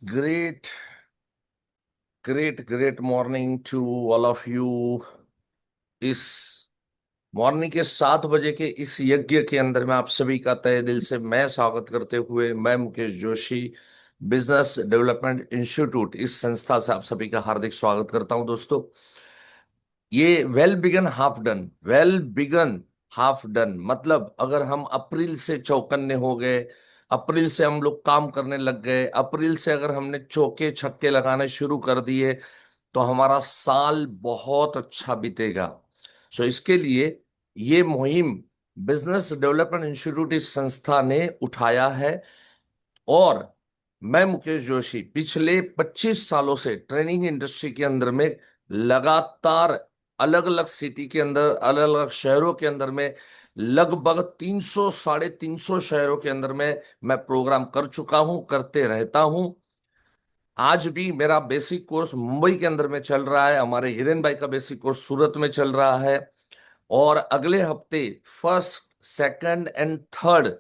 great, great morning to all of you. इस morning के 7 बजे के इस यज्ञ के अंदर में आप सभी का तहे दिल से मैं स्वागत करते हुए मैं Mukesh Joshi business development institute इस संस्था से आप सभी का हार्दिक स्वागत करता हूं दोस्तों। ये वेल बिगन हाफ डन मतलब अगर हम अप्रैल से चौकन्ने हो गए, अप्रैल से हम लोग काम करने लग गए, अप्रैल से अगर हमने चौके छक्के लगाने शुरू कर दिए तो हमारा साल बहुत अच्छा बीतेगा। सो इसके लिए ये मुहिम बिजनेस डेवलपमेंट इंस्टीट्यूट इस संस्था ने उठाया है। और मैं मुकेश जोशी पिछले 25 सालों से ट्रेनिंग इंडस्ट्री के अंदर में लगातार अलग अलग सिटी के अंदर अलग अलग शहरों के अंदर में लगभग 300 साढ़े 300 शहरों के अंदर में मैं प्रोग्राम कर चुका हूं, करते रहता हूं। आज भी मेरा बेसिक कोर्स मुंबई के अंदर में चल रहा है, हमारे हिरेन भाई का बेसिक कोर्स सूरत में चल रहा है। और अगले हफ्ते 1, 2 एंड 3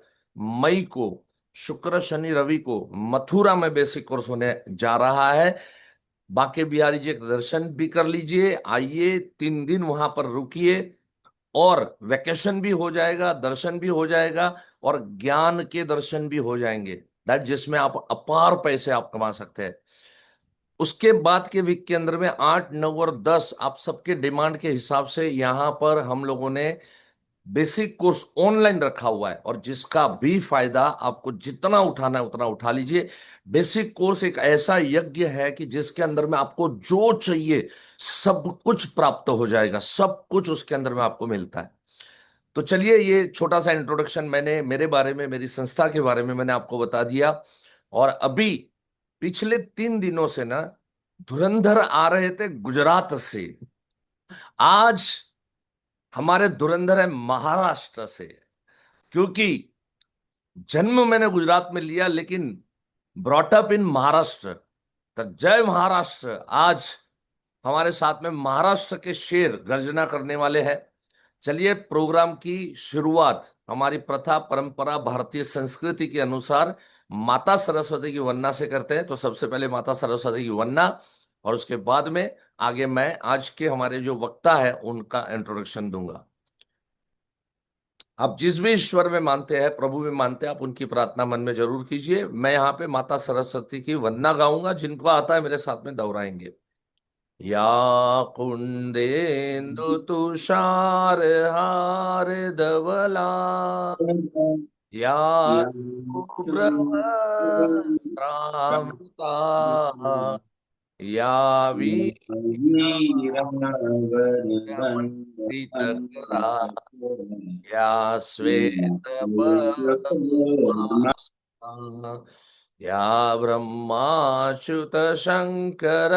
मई को शुक्र शनि रवि को मथुरा में बेसिक कोर्स होने जा रहा है। बाके बिहारी जी के दर्शन भी कर लीजिए, आइए 3 दिन वहां पर रुकिए और वैकेशन भी हो जाएगा, दर्शन भी हो जाएगा और ज्ञान के दर्शन भी हो जाएंगे, दैट जिसमें आप अपार पैसे आप कमा सकते हैं। उसके बाद के वीक के अंदर में 8, 9 और 10 आप सबके डिमांड के हिसाब से यहां पर हम लोगों ने बेसिक कोर्स ऑनलाइन रखा हुआ है और जिसका भी फायदा आपको जितना उठाना है उतना उठा लीजिए। बेसिक कोर्स एक ऐसा यज्ञ है कि जिसके अंदर में आपको जो चाहिए सब कुछ प्राप्त हो जाएगा, सब कुछ उसके अंदर में आपको मिलता है। तो चलिए, ये छोटा सा इंट्रोडक्शन मैंने मेरे बारे में, मेरी संस्था के बारे में मैंने आपको बता दिया। और अभी पिछले 3 दिनों से ना धुरंधर आ रहे थे गुजरात से, आज हमारे धुरंधर है महाराष्ट्र से। क्योंकि जन्म मैंने गुजरात में लिया लेकिन ब्रॉटअप इन महाराष्ट्र। तो जय महाराष्ट्र। आज हमारे साथ में महाराष्ट्र के शेर गर्जना करने वाले हैं। चलिए, प्रोग्राम की शुरुआत हमारी प्रथा परंपरा भारतीय संस्कृति के अनुसार माता सरस्वती की वंदना से करते हैं। तो सबसे पहले माता सरस्वती की वंदना और उसके बाद में आगे मैं आज के हमारे जो वक्ता है उनका इंट्रोडक्शन दूंगा। आप जिस भी ईश्वर में मानते हैं, प्रभु में मानते हैं, आप उनकी प्रार्थना मन में जरूर कीजिए। मैं यहाँ पे माता सरस्वती की वंदना गाऊंगा, जिनको आता है मेरे साथ में दोहराएंगे। या कुंदेन्दु तुषार हार धवला, या शुभ्रवस्त्रामृता, या वीरमणिवन्दितकरा, या श्वेत या ब्रह्माच्युत शंकर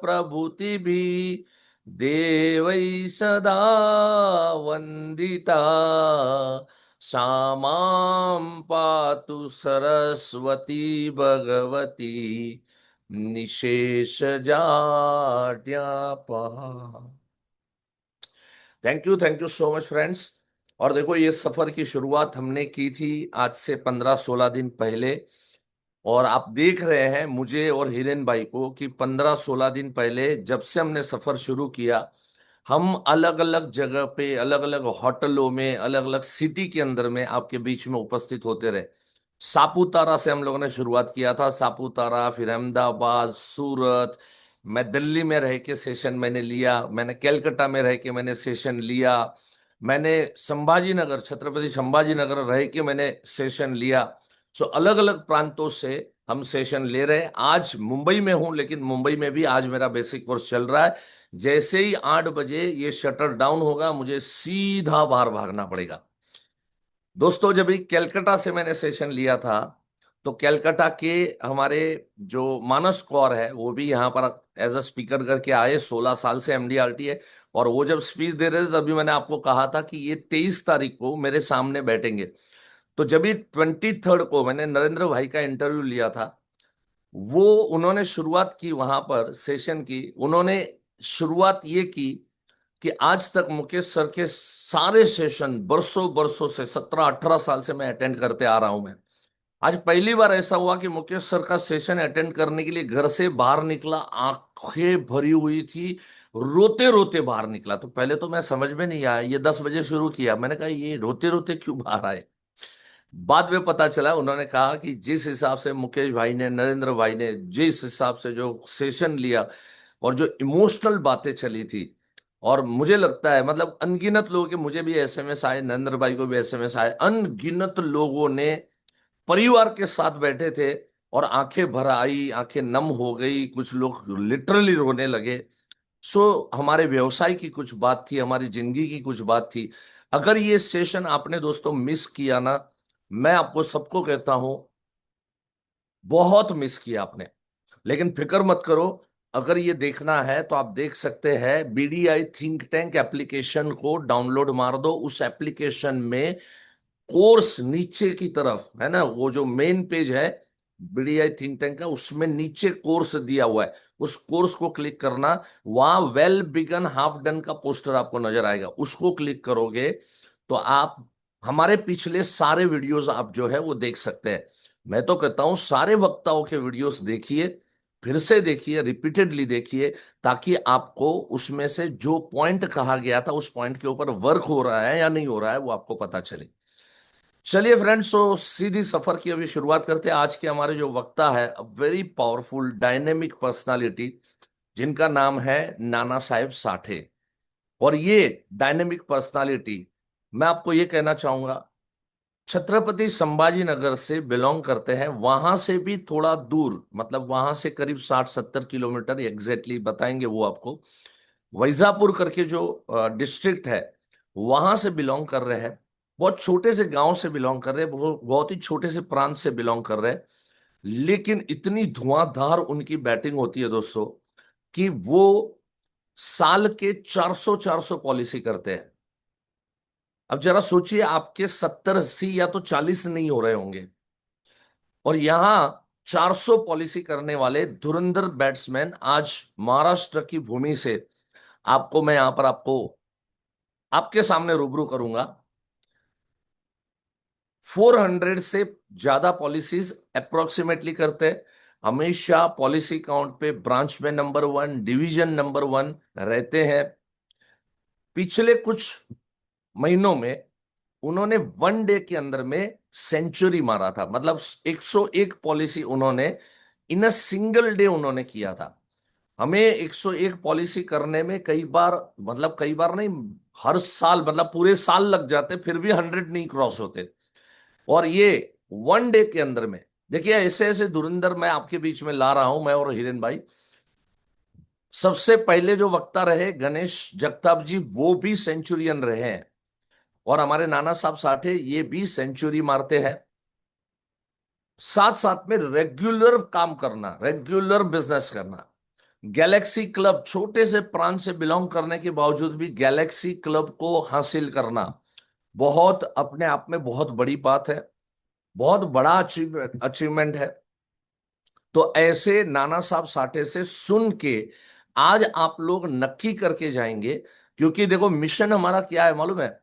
प्रभृतिभिः देवै सदा वन्दिता, सा मां पातु सरस्वती भगवती निशेषजाड्यापहा। Thank you so much friends. और देखो, ये सफर की शुरुआत हमने की थी आज से 15-16 दिन पहले। और आप देख रहे हैं मुझे और हिरेन भाई को कि 15-16 दिन पहले जब से हमने सफर शुरू किया, हम अलग अलग जगह पे, अलग अलग होटलों में, अलग अलग सिटी के अंदर में आपके बीच में उपस्थित होते रहे। सापुतारा से हम लोगों ने शुरुआत किया था, सापुतारा, फिर अहमदाबाद, सूरत। मैं दिल्ली में रह के सेशन मैंने लिया, मैंने कलकत्ता में रह के मैंने सेशन लिया, मैंने संभाजी नगर, छत्रपति संभाजी नगर रह के मैंने सेशन लिया। सो अलग अलग प्रांतों से हम सेशन ले रहे हैं। आज मुंबई में हूं, लेकिन मुंबई में भी आज मेरा बेसिक कोर्स चल रहा है। जैसे ही 8 बजे ये शटर डाउन होगा मुझे सीधा बाहर भागना पड़ेगा। दोस्तों, जब भी कलकत्ता से मैंने सेशन लिया था तो कलकत्ता के हमारे जो मानस कौर है वो भी यहाँ पर एज अ स्पीकर करके आए। 16 साल से एमडीआरटी है। और वो जब स्पीच दे रहे थे तभी मैंने आपको कहा था कि ये 23 तारीख को मेरे सामने बैठेंगे। तो जब भी 23 को मैंने नरेंद्र भाई का इंटरव्यू लिया था, वो उन्होंने शुरुआत की वहां पर सेशन की। उन्होंने शुरुआत ये की कि आज तक मुकेश सर के सारे सेशन बरसों बरसों से 17-18 साल से मैं अटेंड करते आ रहा हूं। मैं आज पहली बार ऐसा हुआ कि मुकेश सर का सेशन अटेंड करने के लिए घर से बाहर निकला, आंखें भरी हुई थी, रोते रोते बाहर निकला। तो पहले तो मैं समझ में नहीं आया, ये 10 बजे शुरू किया, मैंने कहा ये रोते रोते क्यों बाहर आए। बाद में पता चला, उन्होंने कहा कि जिस हिसाब से मुकेश भाई ने, नरेंद्र भाई ने जिस हिसाब से जो सेशन लिया और जो इमोशनल बातें चली थी, और मुझे लगता है मतलब अनगिनत लोगों के, मुझे भी एसएमएस आए, नरेंद्र भाई को भी एसएमएस आए, अनगिनत लोगों ने परिवार के साथ बैठे थे और आंखें भर आई, आंखें नम हो गई, कुछ लोग लिटरली रोने लगे। सो हमारे व्यवसाय की कुछ बात थी, हमारी जिंदगी की कुछ बात थी। अगर ये सेशन आपने दोस्तों मिस किया ना, मैं आपको सबको कहता हूं, बहुत मिस किया आपने। लेकिन फिक्र मत करो, अगर ये देखना है तो आप देख सकते हैं, बीडीआई थिंक टैंक एप्लीकेशन को डाउनलोड मार दो। उस एप्लीकेशन में कोर्स नीचे की तरफ है ना, वो जो मेन पेज है बीडीआई थिंक टैंक का, उसमें नीचे कोर्स दिया हुआ है, उस कोर्स को क्लिक करना। वहां वेल बिगन हाफ डन का पोस्टर आपको नजर आएगा, उसको क्लिक करोगे तो आप हमारे पिछले सारे वीडियोस आप जो है वो देख सकते हैं। मैं तो कहता हूं सारे वक्ताओं के वीडियोस देखिए, फिर से देखिए, रिपीटेडली देखिए, ताकि आपको उसमें से जो पॉइंट कहा गया था उस पॉइंट के ऊपर वर्क हो रहा है या नहीं हो रहा है वो आपको पता चले। चलिए फ्रेंड्स, तो सीधी सफर की अभी शुरुआत करते हैं। आज के हमारे जो वक्ता है, वेरी पावरफुल डायनेमिक पर्सनालिटी, जिनका नाम है नाना साहेब साठे। और ये डायनेमिक पर्सनालिटी, मैं आपको ये कहना चाहूंगा, छत्रपति संभाजी नगर से बिलोंग करते हैं, वहां से भी थोड़ा दूर, मतलब वहां से करीब 60-70 किलोमीटर, एग्जैक्टली बताएंगे वो आपको, वैजापुर करके जो डिस्ट्रिक्ट है, वहां से बिलोंग कर रहे हैं। बहुत छोटे से गांव से बिलोंग कर रहे हैं, बहुत ही छोटे से प्रांत से बिलोंग कर रहे हैं। लेकिन इतनी धुआंधार उनकी बैटिंग होती है दोस्तों, कि वो साल के 400-400 पॉलिसी करते हैं। अब जरा सोचिए, आपके 70-80 या तो 40 नहीं हो रहे होंगे, और यहां 400 पॉलिसी करने वाले धुरंधर बैट्समैन आज महाराष्ट्र की भूमि से आपको मैं यहां पर आपको आपके सामने रूबरू करूंगा। 400 से ज्यादा पॉलिसीज अप्रोक्सीमेटली करते हैं, हमेशा पॉलिसी काउंट पे ब्रांच में नंबर 1, डिवीजन नंबर 1 रहते हैं। पिछले कुछ महीनों में उन्होंने वन डे के अंदर में सेंचुरी मारा था, मतलब 101 पॉलिसी उन्होंने इन अ सिंगल डे उन्होंने किया था। हमें 101 पॉलिसी करने में कई बार, मतलब कई बार नहीं, हर साल, मतलब पूरे साल लग जाते, फिर भी 100 नहीं क्रॉस होते। और ये वन डे के अंदर में, देखिए ऐसे ऐसे धुरंधर मैं आपके बीच में ला रहा हूं, मैं और हिरेन भाई। सबसे पहले जो वक्ता रहे गणेश जगताप जी, वो भी सेंचुरियन रहे हैं। और हमारे नाना साहब साठे, ये भी सेंचुरी मारते हैं। साथ साथ में रेगुलर काम करना, रेगुलर बिजनेस करना, गैलेक्सी क्लब, छोटे से प्रांत से बिलोंग करने के बावजूद भी गैलेक्सी क्लब को हासिल करना, बहुत अपने आप में बहुत बड़ी बात है, बहुत बड़ा अचीवमेंट है। तो ऐसे नाना साहब साठे से सुन के आज आप लोग नक्की करके जाएंगे, क्योंकि देखो मिशन हमारा क्या है मालूम है,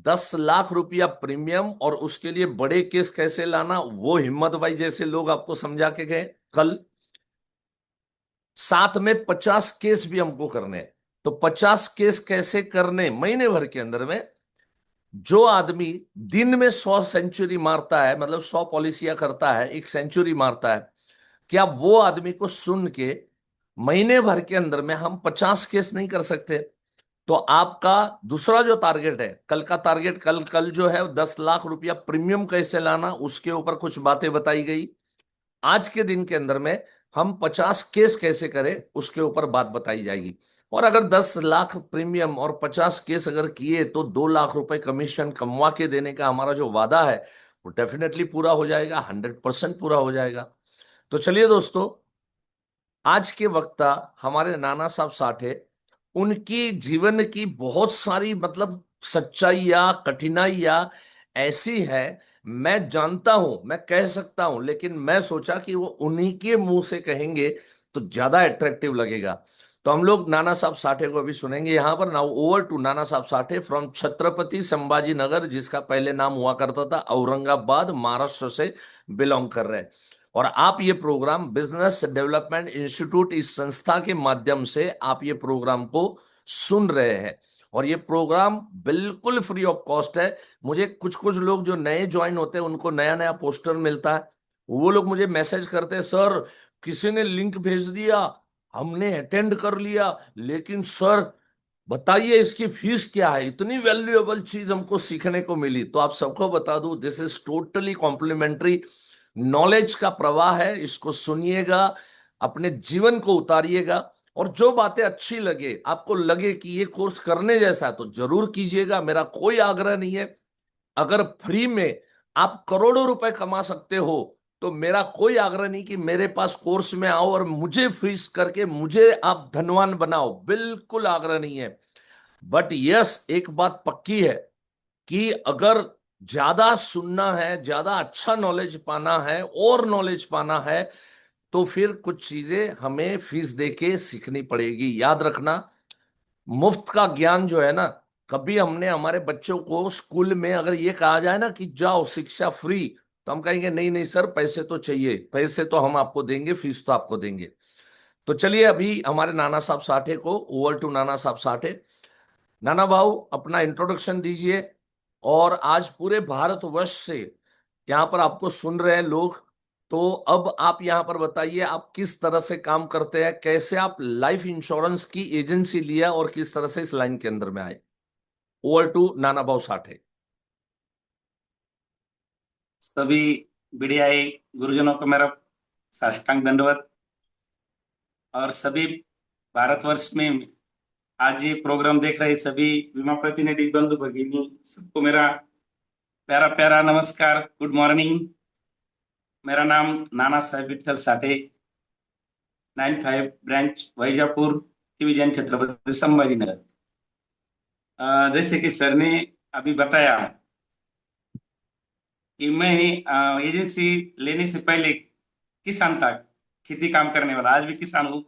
10 लाख रुपया प्रीमियम, और उसके लिए बड़े केस कैसे लाना वो हिम्मत भाई जैसे लोग आपको समझा के गए कल। साथ में 50 केस भी हमको करने हैं। तो 50 केस कैसे करने, महीने भर के अंदर में जो आदमी दिन में 100 सेंचुरी मारता है, मतलब 100 पॉलिसियां करता है, एक सेंचुरी मारता है, क्या वो आदमी को सुन के महीने भर के अंदर में हम 50 केस नहीं कर सकते? तो आपका दूसरा जो टारगेट है, कल का टारगेट, कल कल जो है 10 लाख रुपया प्रीमियम कैसे लाना, उसके ऊपर कुछ बातें बताई गई। आज के दिन के अंदर में हम 50 केस कैसे करें, उसके ऊपर बात बताई जाएगी। और अगर 10 लाख प्रीमियम और 50 केस अगर किए तो 2 लाख रुपए कमीशन कमवा के देने का हमारा जो वादा है वो डेफिनेटली पूरा हो जाएगा, 100% पूरा हो जाएगा। तो चलिए दोस्तों, आज के वक्ता हमारे नाना साहब साठे, उनकी जीवन की बहुत सारी मतलब सच्चाइयां, कठिनाइयां ऐसी है, मैं जानता हूं, मैं कह सकता हूं, लेकिन मैं सोचा कि वो उन्हीं के मुंह से कहेंगे तो ज्यादा अट्रैक्टिव लगेगा। तो हम लोग नाना साहब साठे को अभी सुनेंगे यहाँ पर। नाउ ओवर टू नाना साहब साठे फ्रॉम छत्रपति संभाजी नगर, जिसका पहले नाम हुआ करता था औरंगाबाद, महाराष्ट्र से बिलोंग कर रहे हैं। और आप ये प्रोग्राम बिजनेस डेवलपमेंट इंस्टीट्यूट, इस संस्था के माध्यम से आप ये प्रोग्राम को सुन रहे हैं। और ये प्रोग्राम बिल्कुल फ्री ऑफ कॉस्ट है। मुझे कुछ कुछ लोग जो नए ज्वाइन होते हैं उनको नया नया पोस्टर मिलता है, वो लोग मुझे मैसेज करते हैं, सर किसी ने लिंक भेज दिया, हमने अटेंड कर लिया, लेकिन सर बताइए इसकी फीस क्या है, इतनी वैल्यूएबल चीज हमको सीखने को मिली। तो आप सबको बता दूं, this is totally complimentary, knowledge का प्रवाह है, इसको सुनिएगा, अपने जीवन को उतारिएगा, और जो बातें अच्छी लगे, आपको लगे कि ये कोर्स करने जैसा है, तो जरूर कीजिएगा। मेरा कोई आग्रह नहीं है। अगर फ्री में आप करोड़ों रुपए कमा सकते हो, तो मेरा कोई आग्रह नहीं कि मेरे पास कोर्स में आओ और मुझे फीस करके मुझे आप धनवान बनाओ, बिल्कुल आग्रह नहीं है। बट यस, एक बात पक्की है कि अगर ज्यादा सुनना है, ज्यादा अच्छा नॉलेज पाना है और नॉलेज पाना है, तो फिर कुछ चीजें हमें फीस देके सीखनी पड़ेगी। याद रखना, मुफ्त का ज्ञान जो है ना, कभी हमने हमारे बच्चों को स्कूल में अगर ये कहा जाए ना कि जाओ शिक्षा फ्री, तो हम कहेंगे नहीं नहीं सर, पैसे तो चाहिए, पैसे तो हम आपको देंगे, फीस तो आपको देंगे। तो चलिए अभी हमारे नाना साहब साठे को, ओवर टू नाना साहब साठे। नाना भाऊ अपना इंट्रोडक्शन दीजिए। और आज पूरे भारतवर्ष से यहाँ पर आपको सुन रहे हैं लोग, तो अब आप यहाँ पर बताइए आप किस तरह से काम करते हैं, कैसे आप लाइफ इंश्योरेंस की एजेंसी लिया और किस तरह से इस लाइन के अंदर में आए। ओवर टू नाना भाऊ साठे। सभी बढ़ियाई गुरुजनों को मेरा साष्टांग दंडवत। और सभी भारतवर्ष में आज ये प्रोग्राम देख रहे सभी बीमा प्रतिनिधि बंधु भगिनी सबको मेरा प्यारा प्यारा नमस्कार, गुड मॉर्निंग। मेरा नाम नाना साहेब विठल साठे, 95 ब्रांच वैजापुर डिवीजन छत्रपति संभाजी नगर। जैसे कि सर ने अभी बताया कि मैं एजेंसी लेने से पहले किसान था, खेती काम करने वाला, आज भी किसान हूँ,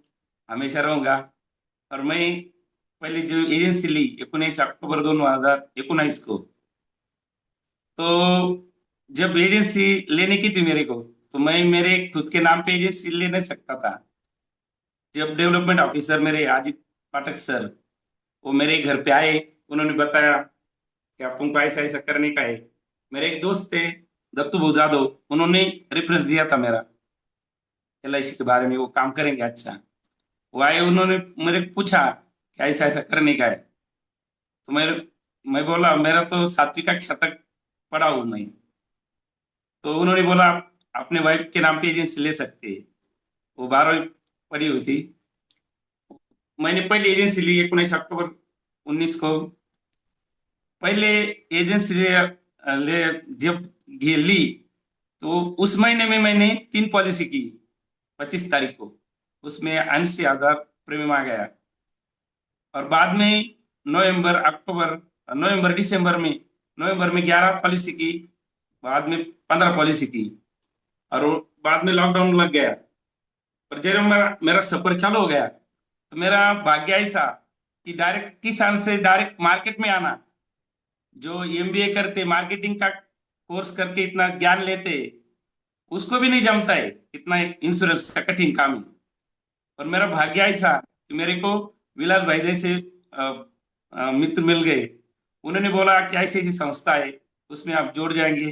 हमेशा रहूंगा। और मैं पहले जो एजेंसी ली 19 अक्टूबर 2019 को, तो जब एजेंसी लेने की थी मेरे को, तो मैं मेरे खुद के नाम पे एजेंसी ले नहीं सकता था। जब डेवलपमेंट ऑफिसर मेरे अजित पाठक सर, वो मेरे घर पे आए, उन्होंने बताया कि आप तुमको ऐसा ऐसा करने का है। मेरे एक दोस्त थे दत्तू भाऊ जादव, उन्होंने रेफरेंस दिया था मेरा LIC के बारे में, वो काम करेंगे अच्छा। वो आए, उन्होंने मेरे को पूछा कि ऐसा ऐसा करने का है। तो मैं बोला मेरा तो 7वीं कक्षा तक पढ़ा हूँ मैं। तो उन्होंने बोला आप अपने वाइफ के नाम पे एजेंसी ले सकते हैं। वो 12वीं पढ़ी हुई थी। मैंने पहले एजेंसी ली 19 अक्टूबर 19 को। पहले एजेंसी ले जब ये ली, तो उस महीने में मैंने 3 पॉलिसी की 25 तारीख को। उसमें 80,000 प्रीमियम आ गया। और बाद में नवंबर दिसंबर में, नवंबर में 11 पॉलिसी की, बाद में 15 पॉलिसी की। और बाद में लॉकडाउन लग गया। पर जब मेरा सफर चालू हो गया, तो मेरा भाग्य ऐसा कि डायरेक्ट किसान से डायरेक्ट मार्केट में आना। जो MBA करते, मार्केटिंग का कोर्स करके इतना ज्ञान लेते, उसको भी नहीं जमता है इतना इंश्योरेंस का कठिन काम है। और मेरा भाग्य ऐसा कि मेरे को विलास भाई जैसे अ, मित्र मिल गए। उन्होंने बोला कि ऐसी ऐसी संस्था है, उसमें आप जुड़ जाएंगे।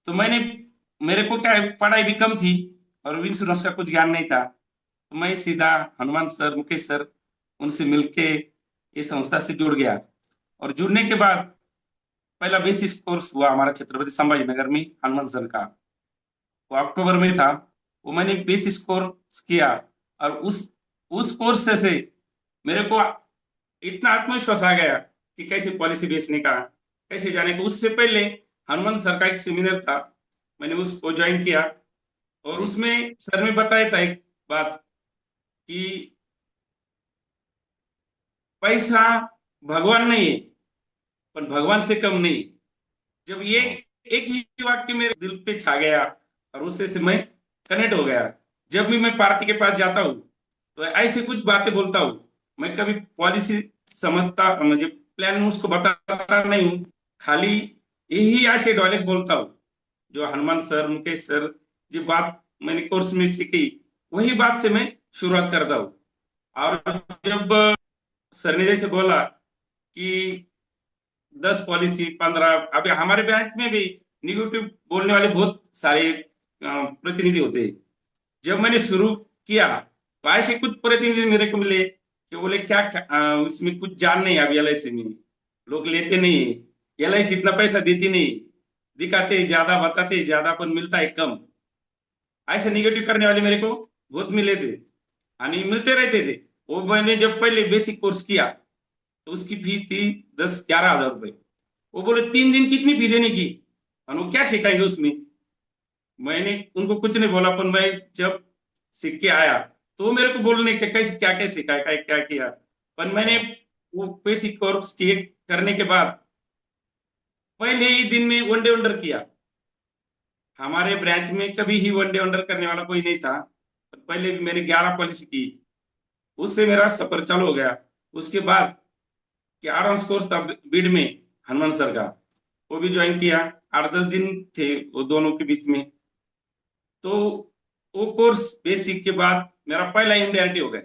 तो मेरे को क्या है, पढ़ाई भी कम थी और इंश्योरेंस का कुछ ज्ञान नहीं था। तो मैं सीधा हनुमान सर, मुकेश सर, उनसे मिलके ये संस्था से जुड़ गया। और जुड़ने के बाद पहला बेसिक कोर्स हुआ हमारा छत्रपति संभाजी नगर में हनुमान सर का, वो अक्टूबर में था। वो मैंने बेसिक कोर्स किया। और उस कोर्स से मेरे को इतना आत्मविश्वास आ गया कि कैसे पॉलिसी बेचने का, कैसे जाने का। उससे पहले हनुमान सर का एक सेमिनार था, मैंने उसको ज्वाइन किया। और जी। उसमें सर ने बताया था एक बात कि पैसा भगवान नहीं है, पर भगवान से कम नहीं। जब ये हाँ। एक ही वाक्य मेरे दिल पे छा गया, और उससे से मैं कनेक्ट हो गया। जब भी मैं पार्टी के पास जाता हूँ, तो ऐसी कुछ बातें बोलता हूँ। मैं कभी पॉलिसी समझता मुझे प्लान उसको बताता नहीं हूँ, खाली यही ऐसे डायलॉग बोलता हूँ जो हनुमान सर, मुकेश सर, जो बात मैंने कोर्स में सीखी, वही बात से मैं शुरुआत करता हूँ। और जब सर ने जैसे बोला कि 10 पॉलिसी 15, अभी हमारे बैंक में भी निगेटिव बोलने वाले बहुत सारे प्रतिनिधि होते हैं। जब मैंने शुरू किया तो ऐसे कुछ प्रतिनिधि मेरे को मिले कि बोले क्या इसमें कुछ जान नहीं है अभी एलआईसी में, लोग लेते नहीं है, एलआईसी इतना पैसा देती नहीं, दिखाते ज्यादा बताते ज्यादा पर मिलता है कम। ऐसे निगेटिव करने वाले मेरे को बहुत मिले थे आणि मिलते रहते थे। वो मैंने जब पहले बेसिक कोर्स किया तो उसकी फी थी 10-11 हजार रुपए। वो बोले 3 दिन कितनी फी देने की और वो क्या सिखाएंगे उसमें। मैंने उनको कुछ नहीं बोला, पर मैं जब सीख के आया तो वो मेरे को बोलने के कैसे क्या क्या सिखाया क्या क्या किया। पर मैंने वो बेसिक कोर्स चेक करने के बाद पहले ही दिन में वनडे वंडर किया। हमारे ब्रांच में कभी ही वनडे वंडर करने वाला कोई नहीं था। पहले भी मैंने 11 पॉलिसी की, उससे मेरा सफर चालू हो गया। उसके बाद 11 कोर्स था बीड में हनुमान सर का, वो भी ज्वाइन किया। 8-10 दिन थे वो दोनों के बीच में। तो वो कोर्स बेसिक के बाद मेरा पहला एमडीआरटी हो गया।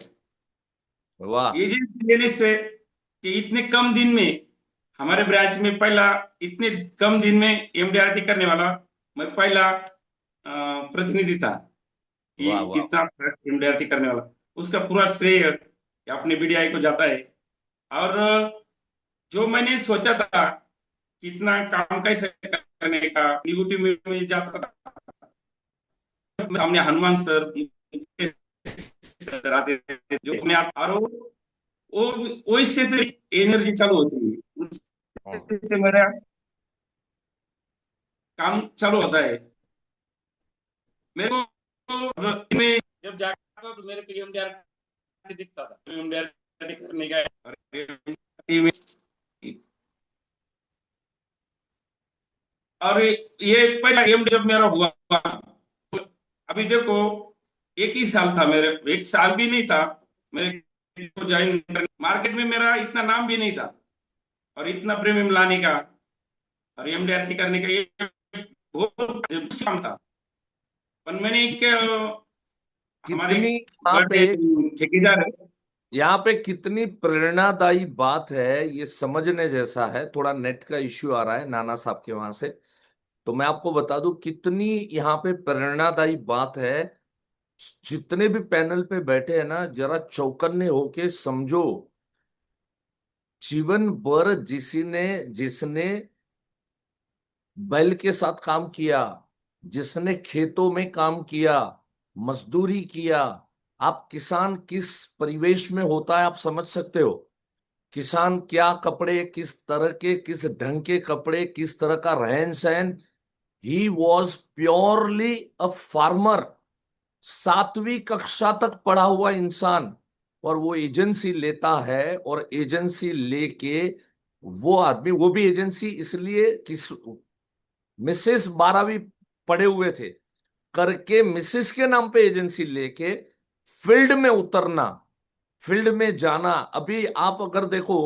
वाह। एजेंसी लेने से कि इतने कम दिन में हमारे ब्रांच में पहला, इतने कम दिन में एमडीआरटी करने वाला मैं पहला प्रतिनिधि था कि वाह वाह। इतना एमडीआरटी करने वाला। उसका पूरा श्रेय अपने बीडीआई को जाता है। और जो मैंने सोचा था कि इतना काम कैसे करने का, निगेटिव में मैं जाता था, सामने हनुमान सर, मुकेश सर आते थे जो अपने आप, और वो इससे से एनर्जी चालू होती है, हाँ। उससे मेरा काम चालू होता है। मेरे को में जब जाता था तो मेरे को एमडीआर दिखता था, एमडीआर करने का। और और ये पहला एम जब मेरा हुआ, अभी देखो 1 ही साल था मेरे, 1 साल भी नहीं था मेरे को ज्वाइन। मार्केट में मेरा इतना नाम भी नहीं था और इतना प्रीमियम लाने का और एमडीआरटी करने का ये बहुत काम था। पर मैंने एक हमारे कितनी यहाँ बर्थडे पे ठेकेदार है। यहाँ पे कितनी प्रेरणादायी बात है, ये समझने जैसा है। थोड़ा नेट का इश्यू आ रहा है नाना साहब के वहां से, तो मैं आपको बता दूं कितनी यहाँ पे प्रेरणादायी बात है। जितने भी पैनल पे बैठे हैं ना, जरा चौकन्ने होके समझो। जीवन भर जिसने जिसने बैल के साथ काम किया, जिसने खेतों में काम किया, मजदूरी किया, आप किसान किस परिवेश में होता है आप समझ सकते हो। किसान क्या कपड़े, किस तरह के, किस ढंग के कपड़े, किस तरह का रहन सहन। He was purely a farmer. 7वीं कक्षा तक पढ़ा हुआ इंसान, और वो एजेंसी लेता है, और एजेंसी लेके वो आदमी, वो भी एजेंसी इसलिए किस, मिसेस 12वीं पढ़े हुए थे करके मिसेस के नाम पे एजेंसी लेके फील्ड में उतरना, फील्ड में जाना। अभी आप अगर देखो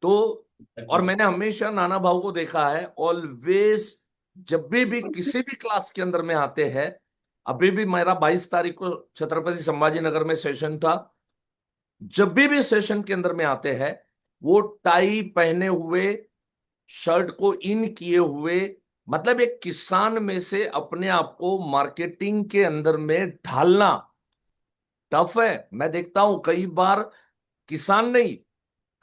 तो, और मैंने हमेशा नाना भाव को देखा है ऑलवेज, जब भी किसी भी क्लास के अंदर में आते हैं। अभी भी मेरा 22 तारीख को छत्रपति संभाजी नगर में सेशन था। जब भी सेशन के अंदर में आते हैं, वो टाई पहने हुए, शर्ट को इन किए हुए, मतलब एक किसान में से अपने आप को मार्केटिंग के अंदर में ढालना टफ है। मैं देखता हूं कई बार, किसान नहीं,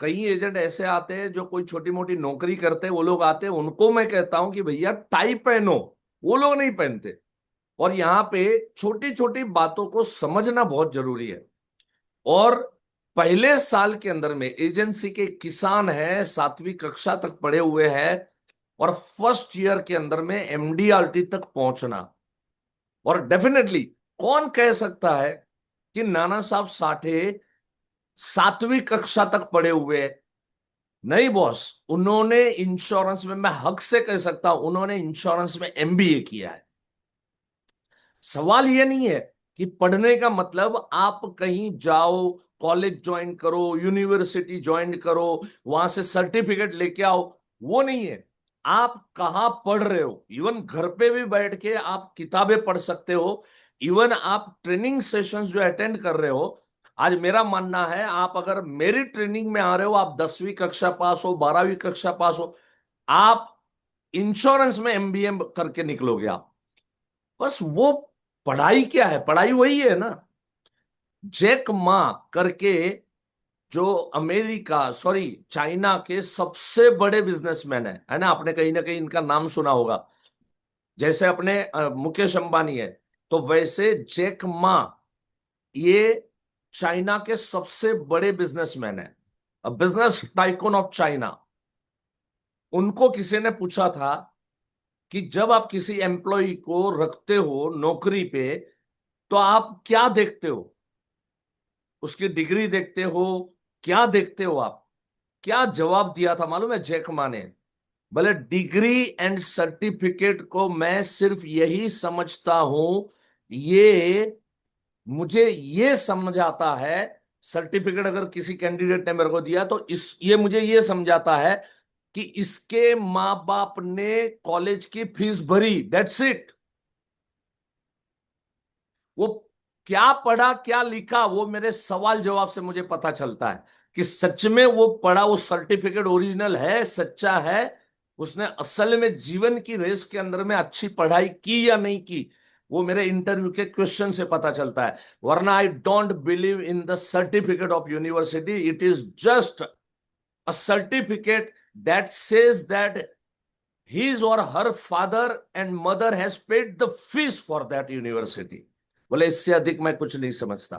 कई एजेंट ऐसे आते हैं जो कोई छोटी मोटी नौकरी करते हैं, वो लोग आते हैं, उनको मैं कहता हूं कि भैया टाई पहनो, वो लोग नहीं पहनते। और यहाँ पे छोटी छोटी बातों को समझना बहुत जरूरी है। और पहले साल के अंदर में एजेंसी के किसान है, 7वीं कक्षा तक पढ़े हुए हैं, और फर्स्ट ईयर के अंदर में एमडीआरटी तक पहुंचना। और डेफिनेटली कौन कह सकता है कि नाना साहब साठे 7वीं कक्षा तक पढ़े हुए हैं? नहीं बॉस, उन्होंने इंश्योरेंस में, मैं हक से कह सकता हूं, उन्होंने इंश्योरेंस में एमबीए किया है। सवाल ये नहीं है कि पढ़ने का मतलब आप कहीं जाओ, कॉलेज ज्वाइन करो, यूनिवर्सिटी ज्वाइन करो, वहां से सर्टिफिकेट लेके आओ, वो नहीं है। आप कहाँ पढ़ रहे हो, इवन घर पे भी बैठ के आप किताबें पढ़ सकते हो। इवन आप ट्रेनिंग सेशंस जो अटेंड कर रहे हो, आज मेरा मानना है आप अगर मेरी ट्रेनिंग में आ रहे हो, आप 10वीं कक्षा पास हो, 12वीं कक्षा पास हो, आप इंश्योरेंस में एमबीए करके निकलोगे आप। बस वो पढ़ाई क्या है, पढ़ाई वही है ना। जैक मा करके, जो अमेरिका सॉरी चाइना के सबसे बड़े बिजनेसमैन है ना, आपने कहीं ना कहीं इनका नाम सुना होगा। जैसे अपने मुकेश अंबानी है, तो वैसे जैक मा ये चाइना के सबसे बड़े बिजनेसमैन है, बिजनेस टाइकून ऑफ चाइना। उनको किसी ने पूछा था कि जब आप किसी एम्प्लॉय को रखते हो नौकरी पे, तो आप क्या देखते हो, उसकी डिग्री देखते हो, क्या देखते हो आप? क्या जवाब दिया था मालूम है जैक मा ने? बोले डिग्री एंड सर्टिफिकेट को मैं सिर्फ यही समझता हूं, ये मुझे ये समझाता है, सर्टिफिकेट अगर किसी कैंडिडेट ने मेरे को दिया तो इस ये मुझे ये समझाता है कि इसके माँ बाप ने कॉलेज की फीस भरी, दैट्स इट। वो क्या पढ़ा क्या लिखा, वो मेरे सवाल जवाब से मुझे पता चलता है कि सच में वो पढ़ा, वो सर्टिफिकेट ओरिजिनल है, सच्चा है, उसने असल में जीवन की रेस के अंदर में अच्छी पढ़ाई की या नहीं की, वो मेरे इंटरव्यू के क्वेश्चन से पता चलता है। वरना I don't believe in the certificate of university, it is just a certificate that says that his or her father and mother has paid the fees for that university। बोले इससे अधिक मैं कुछ नहीं समझता।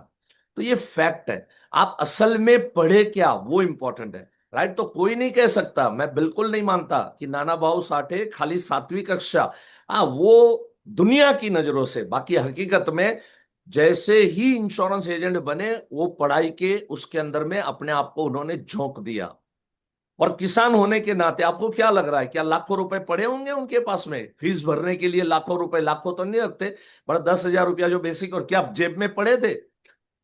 तो ये फैक्ट है। आप असल में पढ़े क्या, वो इंपॉर्टेंट है। राइट? तो कोई नहीं कह सकता, मैं बिल्कुल नहीं मानता कि नाना भाऊ साठे खाली 7वीं कक्षा, हाँ वो दुनिया की नजरों से, बाकी हकीकत में जैसे ही इंश्योरेंस एजेंट बने, वो पढ़ाई के उसके अंदर में अपने आप को उन्होंने झोंक दिया। और किसान होने के नाते आपको क्या लग रहा है, क्या लाखों रुपए पड़े होंगे उनके पास में फीस भरने के लिए? लाखों रुपए, लाखों तो नहीं रखते, बड़ा 10,000 रुपया जो बेसिक, और क्या जेब में पड़े थे?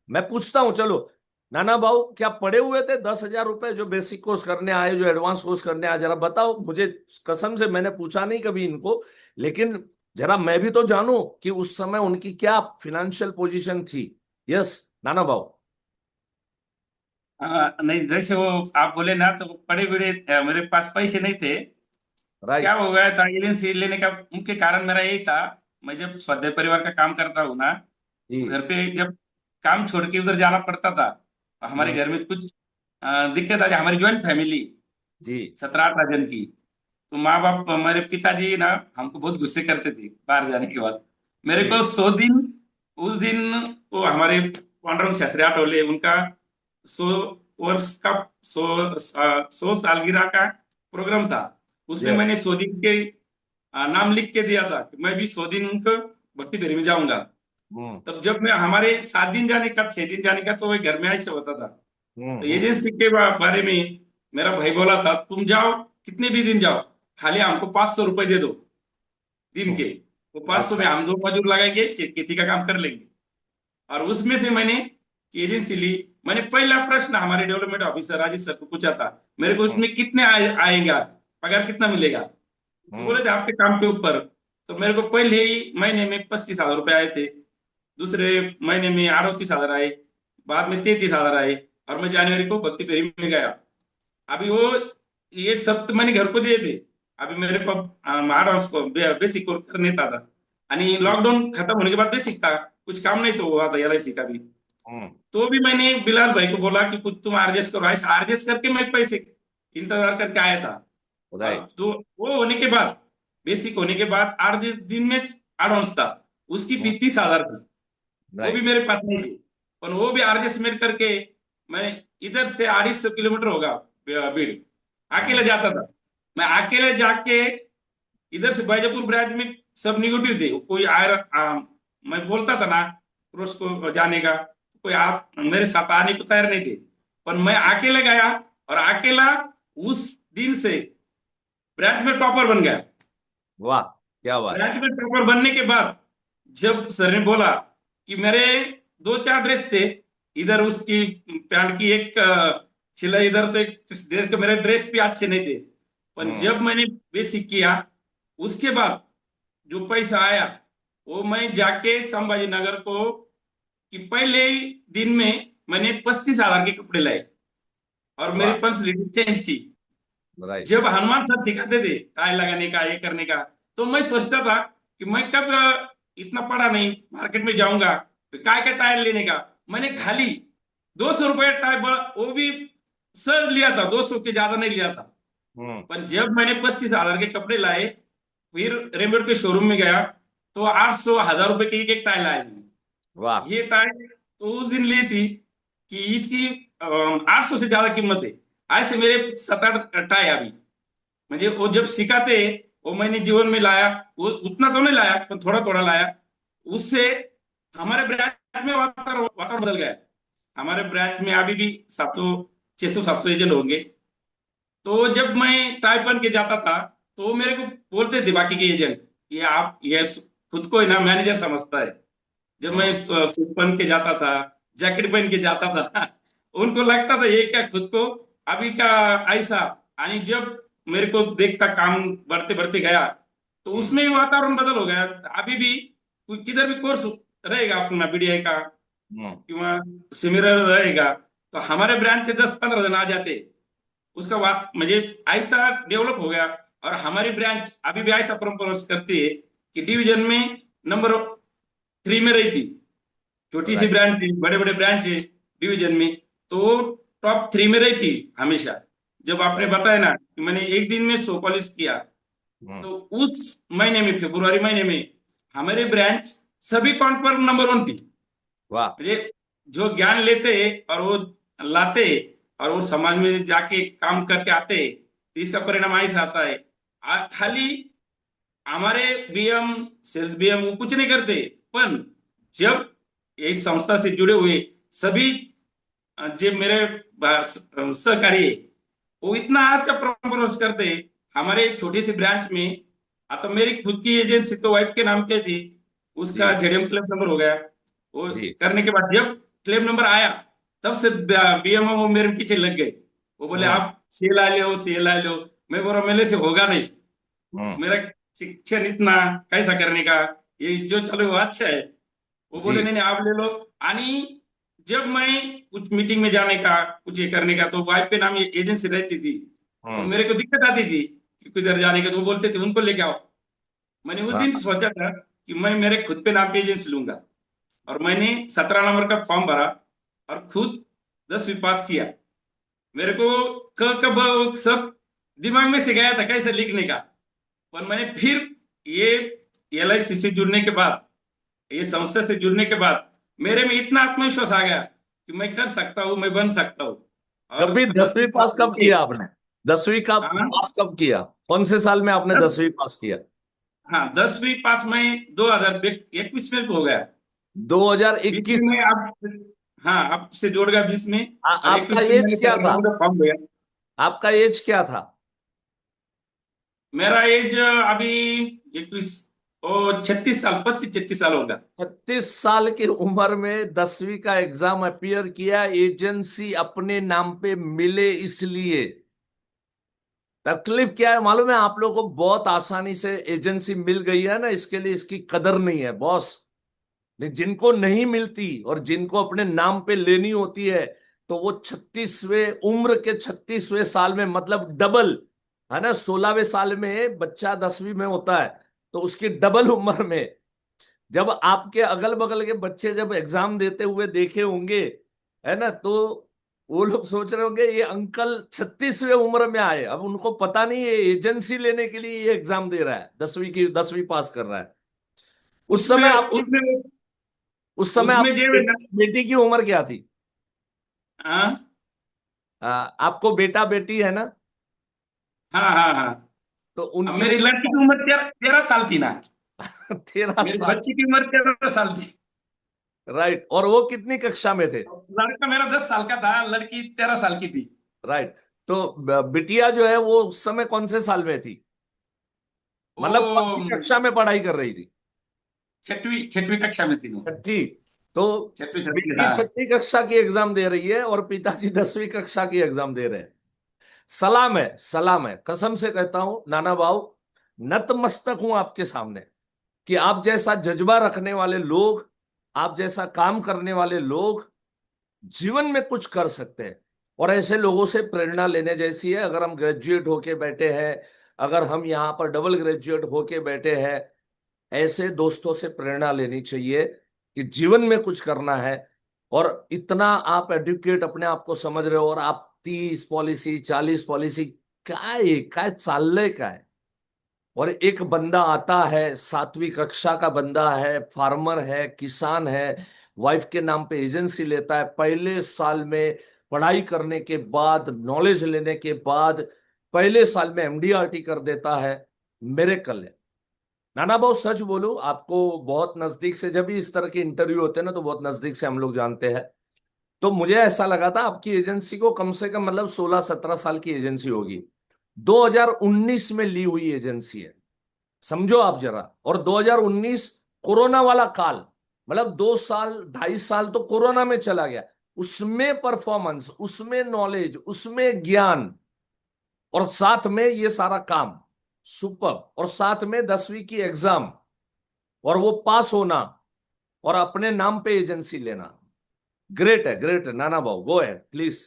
मैं पूछता हूं, चलो नाना भाऊ, क्या पड़े हुए थे 10,000 रुपए जो बेसिक कोर्स करने आए, जो एडवांस कोर्स करने आए? जरा बताओ मुझे, कसम से मैंने पूछा नहीं कभी इनको, लेकिन जरा मैं भी तो जानूं कि उस समय उनकी क्या फाइनेंशियल पोजीशन थी। यस नाना भाऊ। नहीं, जैसे वो आप बोले ना, तो बड़े बड़े मेरे पास पैसे नहीं थे। क्या राइट। हो गया था, एजेंसी लेने का मुख्य कारण मेरा यही था। मैं जब स्वाध्याय परिवार का काम करता हूँ ना, जी। तो घर पे जब काम छोड़ के उधर जाना पड़ता था, तो हमारे हम्म। घर में कुछ दिक्कत आ जाए। हमारी ज्वाइंट फैमिली जी। 17-18 जन की। तो माँ बाप, हमारे पिताजी ना हमको बहुत गुस्से करते थे बाहर जाने के बाद। मेरे जी। को 100 दिन, उस दिन वो हमारे पांडुरंग शास्त्री आठवले, उनका 100 वर्ष का, 100 सालगिरह का प्रोग्राम था। उसमें यस। मैंने 100 दिन के नाम लिख के दिया था कि मैं भी 100 दिन उनको भक्ति भेरी में जाऊंगा। हम्म। तब जब मैं हमारे 7 दिन जाने का, 6 दिन जाने का, तो वह घर में ऐसे होता था। तो हम्म। एजेंसी के बारे में मेरा भाई बोला था, तुम जाओ, कितने भी दिन जाओ, खाली हमको 500 रुपए दे दो दिन के। वो 500 में अच्छा। हम दो मजदूर लगाएंगे, खेती का काम कर लेंगे। और उसमें से मैंने एजेंसी ली। मैंने पहला प्रश्न हमारे डेवलपमेंट ऑफिसर राजेश सर को पूछा था, मेरे को हम्म। इसमें कितने आएगा, पगार कितना मिलेगा? तो हम्म। बोले थे आपके काम के ऊपर। तो मेरे को पहले ही महीने में 25,000 रुपए आए थे, दूसरे महीने में 38,000 आए, बाद में 33,000 आए, और मैं जनवरी को भक्ति फेरी में गया। अभी वो ये सब तो मैंने घर को दिए थे। अभी मेरे को महाराष्ट्र को बेसिक कोर्स करने था। आणि जी। लॉकडाउन खत्म होने के बाद बेसिक था, कुछ काम नहीं तो हुआ था एलआईसी का भी। हम्म। तो भी मैंने बिलाल भाई को बोला कि कुछ तुम एडजस्ट करो, ऐसा एडजस्ट करके मैं पैसे इंतजार करके आया था। और राइट। तो वो होने के बाद, बेसिक होने के बाद 8 दिन में एडवांस था, उसकी भी 30,000 थी। वो भी राइट। मेरे पास नहीं थी, पर वो भी एडजस्टमेंट करके मैं इधर से 250 किलोमीटर होगा बीड़, अकेले हम्म। जाता था। मैं अकेले जाके इधर से बैजयपुर ब्रांच में सब निगेटिव थे, कोई मैं बोलता था ना रोज को जाने का, कोई मेरे साथ आने को तैयार नहीं थे। पर मैं अकेले गया, और अकेला उस दिन से ब्रांच में टॉपर बन गया। वाह, क्या बात। ब्रांच में टॉपर बनने के बाद जब सर ने बोला कि मेरे दो चार ड्रेस थे, इधर उसकी पैंट की एक सिलाई इधर, तो एक ड्रेस के मेरे ड्रेस भी अच्छे नहीं थे। पर हम्म। जब मैंने बेसिक किया, उसके बाद जो पैसा आया, वो मैं जाके संभाजी नगर को, कि पहले ही दिन में मैंने 35,000 के कपड़े लाए और मेरी वाह। पर्सनैलिटी चेंज की। राइट। जब हनुमान सर सिखाते थे टाई लगाने का, ये करने का, तो मैं सोचता था कि मैं कब इतना पढ़ा नहीं, मार्केट में जाऊंगा काय का टाई लेने का। मैंने खाली 200 रुपये टाई, वो भी सर लिया था, 200 के ज्यादा नहीं लिया था। हम्म। पर जब मैंने 35,000 के कपड़े लाए, फिर रेमंड के शोरूम में गया, तो 800 1000 रुपए की एक टाई लाया मैंने। वाह। ये टाई तो उस दिन ली थी कि इसकी 800 से ज्यादा कीमत है। आज से मेरे 7 8 टाई अभी, मुझे वो जब सिखाते, वो मैंने जीवन में लाया। वो उतना तो नहीं लाया, पर थोड़ा थोड़ा लाया। उससे हमारे ब्रांच में वातावरण वातावरण बदल गया। हमारे ब्रांच में अभी भी 700 600 700 एजेंट होंगे। तो जब मैं टाई पहन के जाता था, तो वो मेरे को बोलते थे बाकी के एजेंट, ये आप ये खुद को ही ना मैनेजर समझता है। जब मैं हम्म। सूट पहन के जाता था, जैकेट पहन के जाता था, उनको लगता था ये क्या खुद को अभी का ऐसा। यानी जब मेरे को देखता, काम बढ़ते बढ़ते गया, तो हम्म। उसमें भी वातावरण बदल हो गया। अभी भी किधर भी कोर्स रहेगा अपना बीडीआई का, हम्म। किंवा सिमिलर रहेगा, तो हमारे ब्रांच से 10 15 जन आ जाते। उसका मुझे ऐसा डेवलप हो गया। और हमारी ब्रांच अभी भी ऐसा परफॉर्मेंस करती है कि डिवीजन में नंबर 3 में रही थी। छोटी सी राइट। ब्रांच है, बड़े बड़े ब्रांच है डिवीजन में, तो वो टॉप 3 में रही थी हमेशा। जब आपने राइट। बताया ना कि मैंने एक दिन में 100 पॉलिश किया, हम्म। तो उस महीने में, फरवरी महीने में, हमारे ब्रांच सभी काउंट पर नंबर 1 थी। वाह। मुझे जो ज्ञान लेते और वो लाते और वो समाज में जाके काम करके आते, तो इसका परिणाम ऐसा आता है। खाली हमारे बीएम, सेल्स बीएम वो कुछ नहीं करते, पर जब इस संस्था से जुड़े हुए सभी जो मेरे सहकारी है, वो इतना अच्छा परफॉर्मेंस करते। हमारे एक छोटी सी ब्रांच में, तो मेरी खुद की एजेंसी तो वाइफ के नाम पे थी, उसका जी। जेडीएम क्लेम नंबर हो गया। वो जी। करने के बाद जब क्लेम नंबर आया, तब से बीएमओ वो मेरे पीछे लग गए। वो बोले हम्म। आप सेल आ लो, सेल आ लो। मैं बोला मेरे से होगा नहीं, हम्म। मेरा शिक्षण इतना कैसा करने का, ये जो चलो वो अच्छा है। वो बोले जी। नहीं नहीं आप ले लो। आणि जब मैं कुछ मीटिंग में जाने का, कुछ ये करने का, तो वाइफ पे नाम ये एजेंसी रहती थी, तो हम्म। मेरे को दिक्कत आती थी कि किधर जाने का, तो वो बोलते थे उनको लेके आओ। मैंने उस दिन हाँ। सोचा था कि मैं मेरे खुद पे नाम पे एजेंसी लूंगा। और मैंने 17 नंबर का फॉर्म भरा और खुद 10वीं पास किया। मेरे को क ख ब सब दिमाग में से गया था कैसे लिखने का। पर मैंने फिर ये एलआईसी से जुड़ने के बाद, ये संस्था से जुड़ने के बाद, मेरे में इतना आत्मविश्वास आ गया कि मैं कर सकता हूँ, मैं बन सकता हूँ। और कभी 10वीं 10वीं पास पास कब करके, किया आपने? 10वीं का हाँ पास कब किया? कौन से साल में आपने 10 10वीं पास किया? हाँ 10वीं पास में 2021 में हो गया। 20 में 2021? मैं अब, हाँ अब से जोड़ गया 20 में। और आपका 21 में एज मैंने क्या था? 17 नंबर का फॉर्म दिया। आपका एज क्या था? मेरा एज अभी 21, ओ 36 साल, 35 36 साल होगा। 36 साल की उम्र में 10वीं का एग्जाम अपीयर किया, एजेंसी अपने नाम पे मिले इसलिए। तकलीफ क्या है मालूम है आप लोगों को? बहुत आसानी से एजेंसी मिल गई है ना, इसके लिए इसकी कदर नहीं है बॉस। लेकिन जिनको नहीं मिलती और जिनको अपने नाम पे लेनी होती है, तो वो 36वें उम्र के 36वें साल में, मतलब डबल, है ना, 16वें साल में बच्चा 10वीं में होता है, तो उसकी डबल उम्र में, जब आपके अगल बगल के बच्चे जब एग्जाम देते हुए देखे होंगे, है ना, तो वो लोग सोच रहे होंगे ये अंकल 36वें उम्र में आए, अब उनको पता नहीं है एजेंसी लेने के लिए ये एग्जाम दे रहा है, 10वीं पास कर रहा है। उस समय उसमें आपकी उसमें उसमें आपकी जो है ना, बेटी की उम्र क्या थी? हाँ आपको बेटा बेटी है ना? हाँ हाँ हाँ। तो अब उनकी मेरी उम्र लड़की की उम्र 13 साल थी ना। 13 मेरी साल बच्ची की उम्र 13 साल थी। राइट। और वो कितनी कक्षा में थे? लड़का मेरा 10 साल का था, लड़की 13 साल की थी। राइट। तो बिटिया जो है वो उस समय कौन से साल में थी? मतलब कौन सी वो कक्षा में पढ़ाई कर रही थी? छठवीं छठवीं कक्षा में थी वो। छठी? तो छठवीं छठी, बेटी हाँ। 6वीं कक्षा की एग्जाम दे रही है और पिताजी 10वीं कक्षा की एग्जाम दे रहे हैं। सलाम है, सलाम है, कसम से कहता हूं नाना भाऊ, नतमस्तक हूं आपके सामने कि आप जैसा जज्बा रखने वाले लोग, आप जैसा काम करने वाले लोग जीवन में कुछ कर सकते हैं। और ऐसे लोगों से प्रेरणा लेने जैसी है। अगर हम ग्रेजुएट होके बैठे हैं, अगर हम यहाँ पर डबल ग्रेजुएट होके बैठे हैं, ऐसे दोस्तों से प्रेरणा लेनी चाहिए कि जीवन में कुछ करना है। और इतना आप एडुकेट अपने आप को समझ रहे हो और आप 30 पॉलिसी 40 पॉलिसी, काय चाललंय काय। और एक बंदा आता है 7वीं कक्षा का बंदा है, फार्मर है, किसान है, वाइफ के नाम पे एजेंसी लेता है, पहले साल में पढ़ाई करने के बाद, नॉलेज लेने के बाद पहले साल में एमडीआरटी कर देता है। मिरेकल है। नाना बहुत सच बोलूं आपको, बहुत नजदीक से जब भी इस तरह के इंटरव्यू होते हैं ना, तो बहुत नजदीक से हम लोग जानते हैं। तो मुझे ऐसा लगा था आपकी एजेंसी को कम से कम मतलब 16-17 साल की एजेंसी होगी। 2019 में ली हुई एजेंसी है, समझो आप जरा। और 2019 कोरोना वाला काल, मतलब 2 साल 2.5 साल तो कोरोना में चला गया। उसमें परफॉर्मेंस, उसमें नॉलेज, उसमें ज्ञान, और साथ में ये सारा काम सुपर, और साथ में 10वीं की एग्जाम, और वो पास होना, और अपने नाम पे एजेंसी लेना। ग्रेट है, ग्रेट है नाना भाऊ, गो है प्लीज।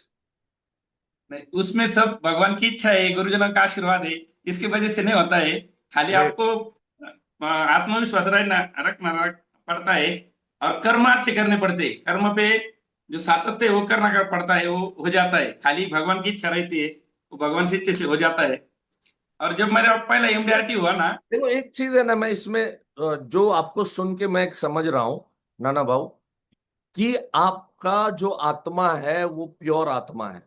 नहीं, उसमें सब भगवान की इच्छा है, गुरुजनों का आशीर्वाद है, इसकी वजह से नहीं होता है। खाली ग्रेट। आपको आत्मविश्वास पड़ता है, और कर्म अच्छे करने पड़ते हैं। कर्म पे जो सातत्य है वो करना पड़ता है, वो हो जाता है। खाली भगवान की इच्छा रहती है, वो भगवान से इच्छे से हो जाता है। और जब मेरा पहला एमडीआरटी हुआ ना। देखो एक चीज है ना, मैं इसमें जो आपको सुन के मैं एक समझ रहा हूं नाना भाऊ, कि आपका जो आत्मा है वो प्योर आत्मा है।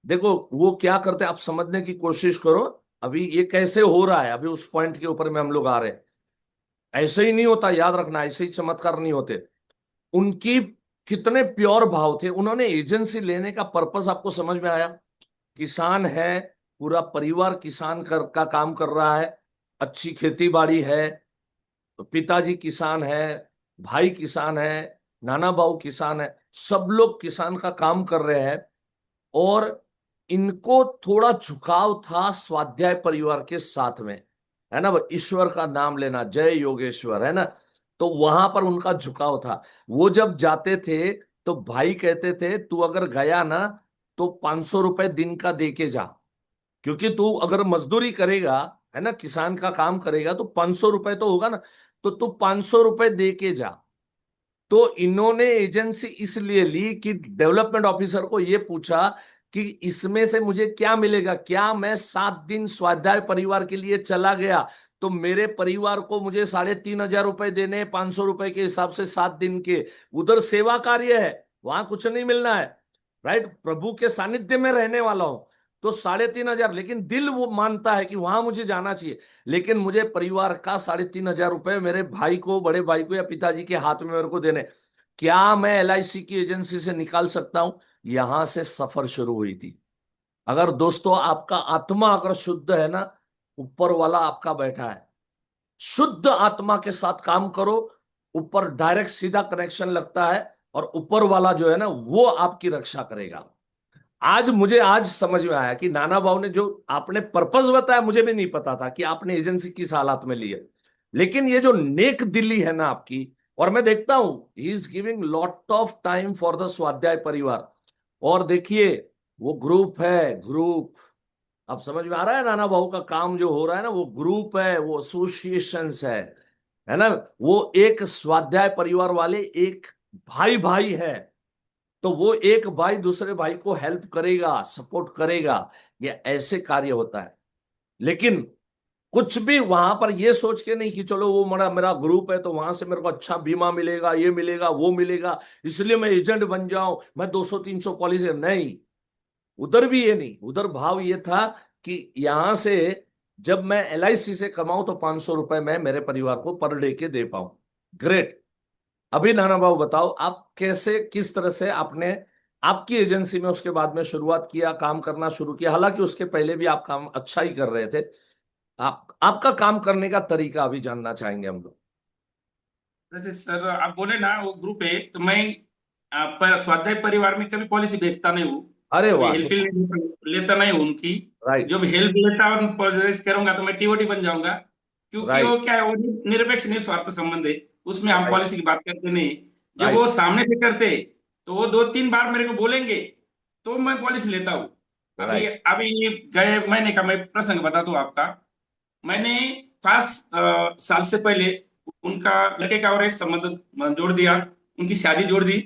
देखो वो क्या करते हैं आप समझने की कोशिश करो। अभी ये कैसे हो रहा है, अभी उस पॉइंट के ऊपर में हम लोग आ रहे हैं। ऐसे ही नहीं होता, याद रखना, ऐसे ही चमत्कार नहीं होते। उनकी कितने प्योर भाव थे। उन्होंने एजेंसी लेने का पर्पस आपको समझ में आया। किसान है, पूरा परिवार किसान का काम कर रहा है, अच्छी खेती बाड़ी है, पिताजी किसान है, भाई किसान है, नाना भाऊ किसान है, सब लोग किसान का काम कर रहे हैं। और इनको थोड़ा झुकाव था स्वाध्याय परिवार के साथ में, है ना, वो ईश्वर का नाम लेना, जय योगेश्वर, है ना। तो वहां पर उनका झुकाव था। वो जब जाते थे तो भाई कहते थे तू अगर गया ना तो 500 रुपए दिन का दे के जा, क्योंकि तू अगर मजदूरी करेगा, है ना, किसान का काम करेगा तो 500 रुपए तो होगा ना, तो तू 500 रुपए दे के जा। तो इन्होंने एजेंसी इसलिए ली कि डेवलपमेंट ऑफिसर को यह पूछा कि इसमें से मुझे क्या मिलेगा, क्या मैं 7 दिन स्वाध्याय परिवार के लिए चला गया तो मेरे परिवार को मुझे 3,500 रुपए देने, 500 रुपए के हिसाब से 7 दिन के, उधर सेवा कार्य है, वहां कुछ नहीं मिलना है, राइट, प्रभु के सानिध्य में रहने वाला हूं, तो 3,500, लेकिन दिल वो मानता है कि वहां मुझे जाना चाहिए, लेकिन मुझे परिवार का 3,500 रुपए मेरे भाई को, बड़े भाई को या पिताजी के हाथ में मेरे को देने। क्या मैं एलआईसी की एजेंसी से निकाल सकता हूं? यहां से सफर शुरू हुई थी। अगर दोस्तों आपका आत्मा अगर शुद्ध है ना, ऊपर वाला आपका बैठा है, शुद्ध आत्मा के साथ काम करो, ऊपर डायरेक्ट सीधा कनेक्शन लगता है, और ऊपर वाला जो है ना वो आपकी रक्षा करेगा। आज समझ में आया कि नाना भाव ने जो आपने पर्पस बताया, मुझे भी नहीं पता था कि आपने एजेंसी किस हालात में ली है। लेकिन ये जो नेक दिल्ली है ना आपकी, और मैं देखता हूं he is giving lot of time for the स्वाध्याय परिवार। और देखिए वो ग्रुप है, ग्रुप, अब समझ में आ रहा है नाना भाऊ का काम जो हो रहा है ना, वो ग्रुप है, वो एसोसिएशंस है ना। वो एक स्वाध्याय परिवार वाले एक भाई भाई है, तो वो एक भाई दूसरे भाई को हेल्प करेगा, सपोर्ट करेगा, ये ऐसे कार्य होता है। लेकिन कुछ भी वहां पर ये सोच के नहीं कि चलो वो मेरा मेरा ग्रुप है तो वहां से मेरे को अच्छा बीमा मिलेगा, ये मिलेगा, वो मिलेगा, इसलिए मैं एजेंट बन जाऊं, मैं 200-300 पॉलिसी, नहीं। उधर भी ये नहीं, उधर भाव ये था कि यहां से जब मैं एलआईसी से कमाऊं तो 500 रुपए मैं मेरे परिवार को पर डे के दे पाऊं। ग्रेट। अभी नाना बाबू बताओ आप कैसे, किस तरह से आपने आपकी एजेंसी में उसके बाद में शुरुआत किया, काम करना शुरू किया, हालांकि उसके पहले भी आप काम अच्छा ही कर रहे थे। आप आपका काम करने का तरीका अभी जानना चाहेंगे हम लोग। जैसे सर आप बोले ना वो ग्रुप है, तो मैं पर स्वाध्याय परिवार में कभी पॉलिसी बेचता नहीं हूँ। अरे कभी वाह, हेल्प देखो। लेता नहीं हूँ उनकी। राइट। जब हेल्प लेता और पॉलिसी करूंगा तो मैं टीओटी बन जाऊंगा, क्योंकि वो राइट। क्या है, वो निरपेक्ष निस्वार्थ संबंध है। उसमें हम राइट। पॉलिसी की बात करते नहीं। जब राइट। वो सामने से करते तो वो 2-3 बार मेरे को बोलेंगे, तो मैं पॉलिसी लेता हूँ। अभी राइट। अभी ये गए महीने का मैं प्रसंग बताता हूँ आपका। मैंने 5 साल से पहले उनका लड़के का और एक संबंध जोड़ दिया, उनकी शादी जोड़ दी।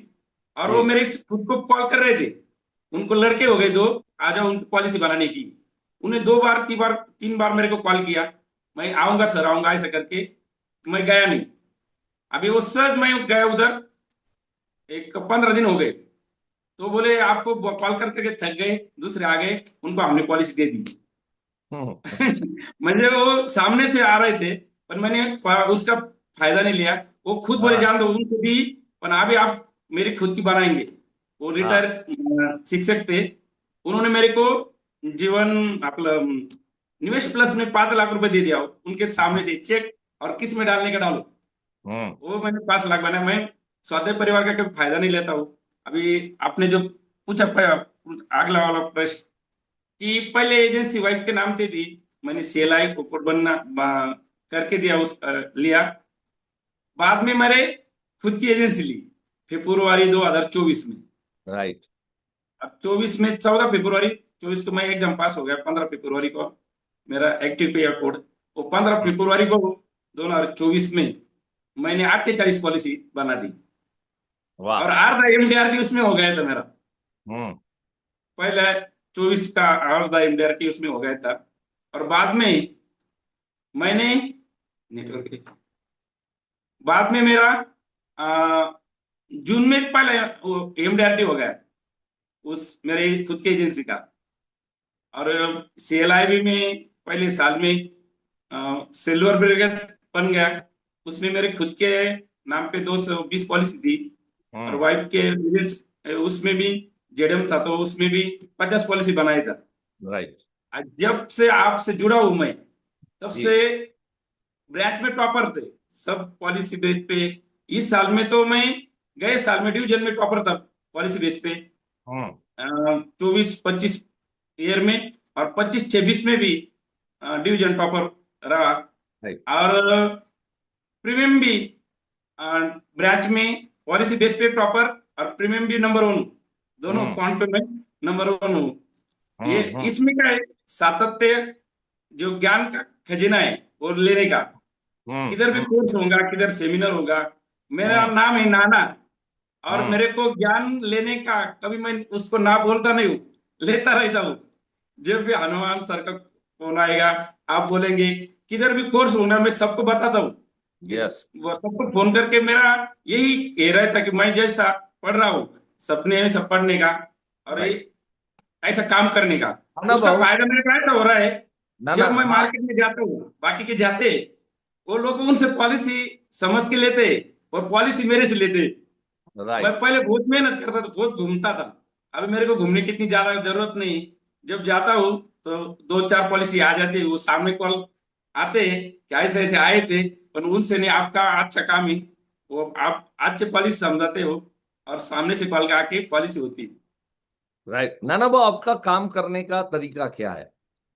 और वो जी। मेरे खुद को कॉल कर रहे थे, उनको लड़के हो गए दो, आ जाओ उनकी पॉलिसी बनाने की। उन्हें 2 बार 3 बार मेरे को कॉल किया, मैं आऊंगा सर आऊंगा ऐसा करके। मैं गया नहीं। अभी वो सर मैं गया उधर, एक 15 दिन हो गए। तो बोले आपको कॉल कर करके थक गए, दूसरे आ गए, उनको हमने पॉलिसी दे दी। अच्छा। मुझे वो सामने से आ रहे थे, पर मैंने उसका फायदा नहीं लिया। वो खुद बोले हाँ। जान दो उनको दी, पर अभी आप मेरी खुद की बनाएंगे। वो हाँ। रिटायर शिक्षक थे। उन्होंने मेरे को जीवन आपला निवेश प्लस में 5 लाख रुपए दे दिया उनके सामने से चेक, और किस में डालने का डालो। हम्म। वो मैंने 5 लाख बनाया। मैं स्वाध्याय परिवार का कभी फायदा नहीं लेता हूँ। अभी आपने जो पूछा अगला वाला प्रश्न, कि पहले एजेंसी वाइफ के नाम से थी, मैंने सीएलआई को कोड करके दिया, लिया। बाद में मैंने खुद की एजेंसी ली फरवरी 2024 में। राइट। अब 24 में 14 फरवरी 24 को मैं एग्जाम पास हो गया। 15 फरवरी को मेरा एक्टिव पे कोड। वो 15 फरवरी को 2024 में मैंने 48 पॉलिसी बना दी। वाह। और आधा एमडीआर उसमें हो गया था मेरा। हम्म। पहले 24 का आधा एमडीआर उसमें हो गया था। और बाद में मैंने नेटवर्क, बाद में मेरा आ, जून में पहले एमडीआरटी हो गया उस मेरे खुद की एजेंसी का। और सीएलआईबी में पहले साल में सिल्वर ब्रिगेड बन गया। उसमें मेरे खुद के नाम पे 220 पॉलिसी थी। और हम्म। वाइफ के उसमें भी जेडएम था, तो उसमें भी 50 पॉलिसी बनाया था। राइट। आज जब से आपसे जुड़ा हूं मैं, तब जी। से ब्रांच में टॉपर थे सब पॉलिसी बेस पे। इस साल में तो मैं, गए साल में डिवीजन में टॉपर था पॉलिसी बेस पे। हम्म। 24-25 ईयर में, और 25-26 में भी डिवीजन टॉपर रहा। राइट। और प्रीमियम भी ब्रांच में पॉलिसी बेस पे टॉपर, और प्रीमियम भी नंबर 1, दोनों हम्म। काउंट पे मैं नंबर 1 हूँ। ये हम्म। हम्म। इसमें क्या है, सातत्य, जो ज्ञान का खजाना है वो लेने का। हम्म। किधर भी हम्म। कोर्स होगा, किधर सेमिनार होगा, मेरा हम्म। नाम है नाना। और हम्म। मेरे को ज्ञान लेने का कभी मैं उसको ना बोलता नहीं हूँ, लेता रहता हूँ। जब भी हनुमान सर का फोन आएगा, आप बोलेंगे, किधर भी कोर्स होना, मैं सबको बताता हूँ। कि यस। वो सबको फोन करके मेरा यही कह रहा था कि मैं जैसा पढ़ रहा हूँ, सपने हैं सब पढ़ने का, और ये राइट। ऐसा काम करने का। ना उसका भाऊ। फायदा मेरे को ऐसा हो रहा है, ना ना, जब मैं हाँ। मार्केट में जाता हूँ, बाकी के जाते, वो लोग उनसे पॉलिसी समझ के लेते, और पॉलिसी मेरे से लेते। मैं राइट। पहले बहुत मेहनत करता था, बहुत घूमता था। अभी मेरे को घूमने की इतनी ज्यादा जरूरत नहीं। जब जाता हूँ तो 2-4 पॉलिसी आ जाती है, वो सामने कॉल आते हैं कि ऐसे ऐसे आए थे, पर उनसे नहीं, आपका अच्छा काम ही वो आप अच्छे पॉलिसी समझाते हो, और सामने से कॉल आके पॉलिसी होती है। राइट। ना ना भाऊ, आपका काम करने का तरीका क्या है?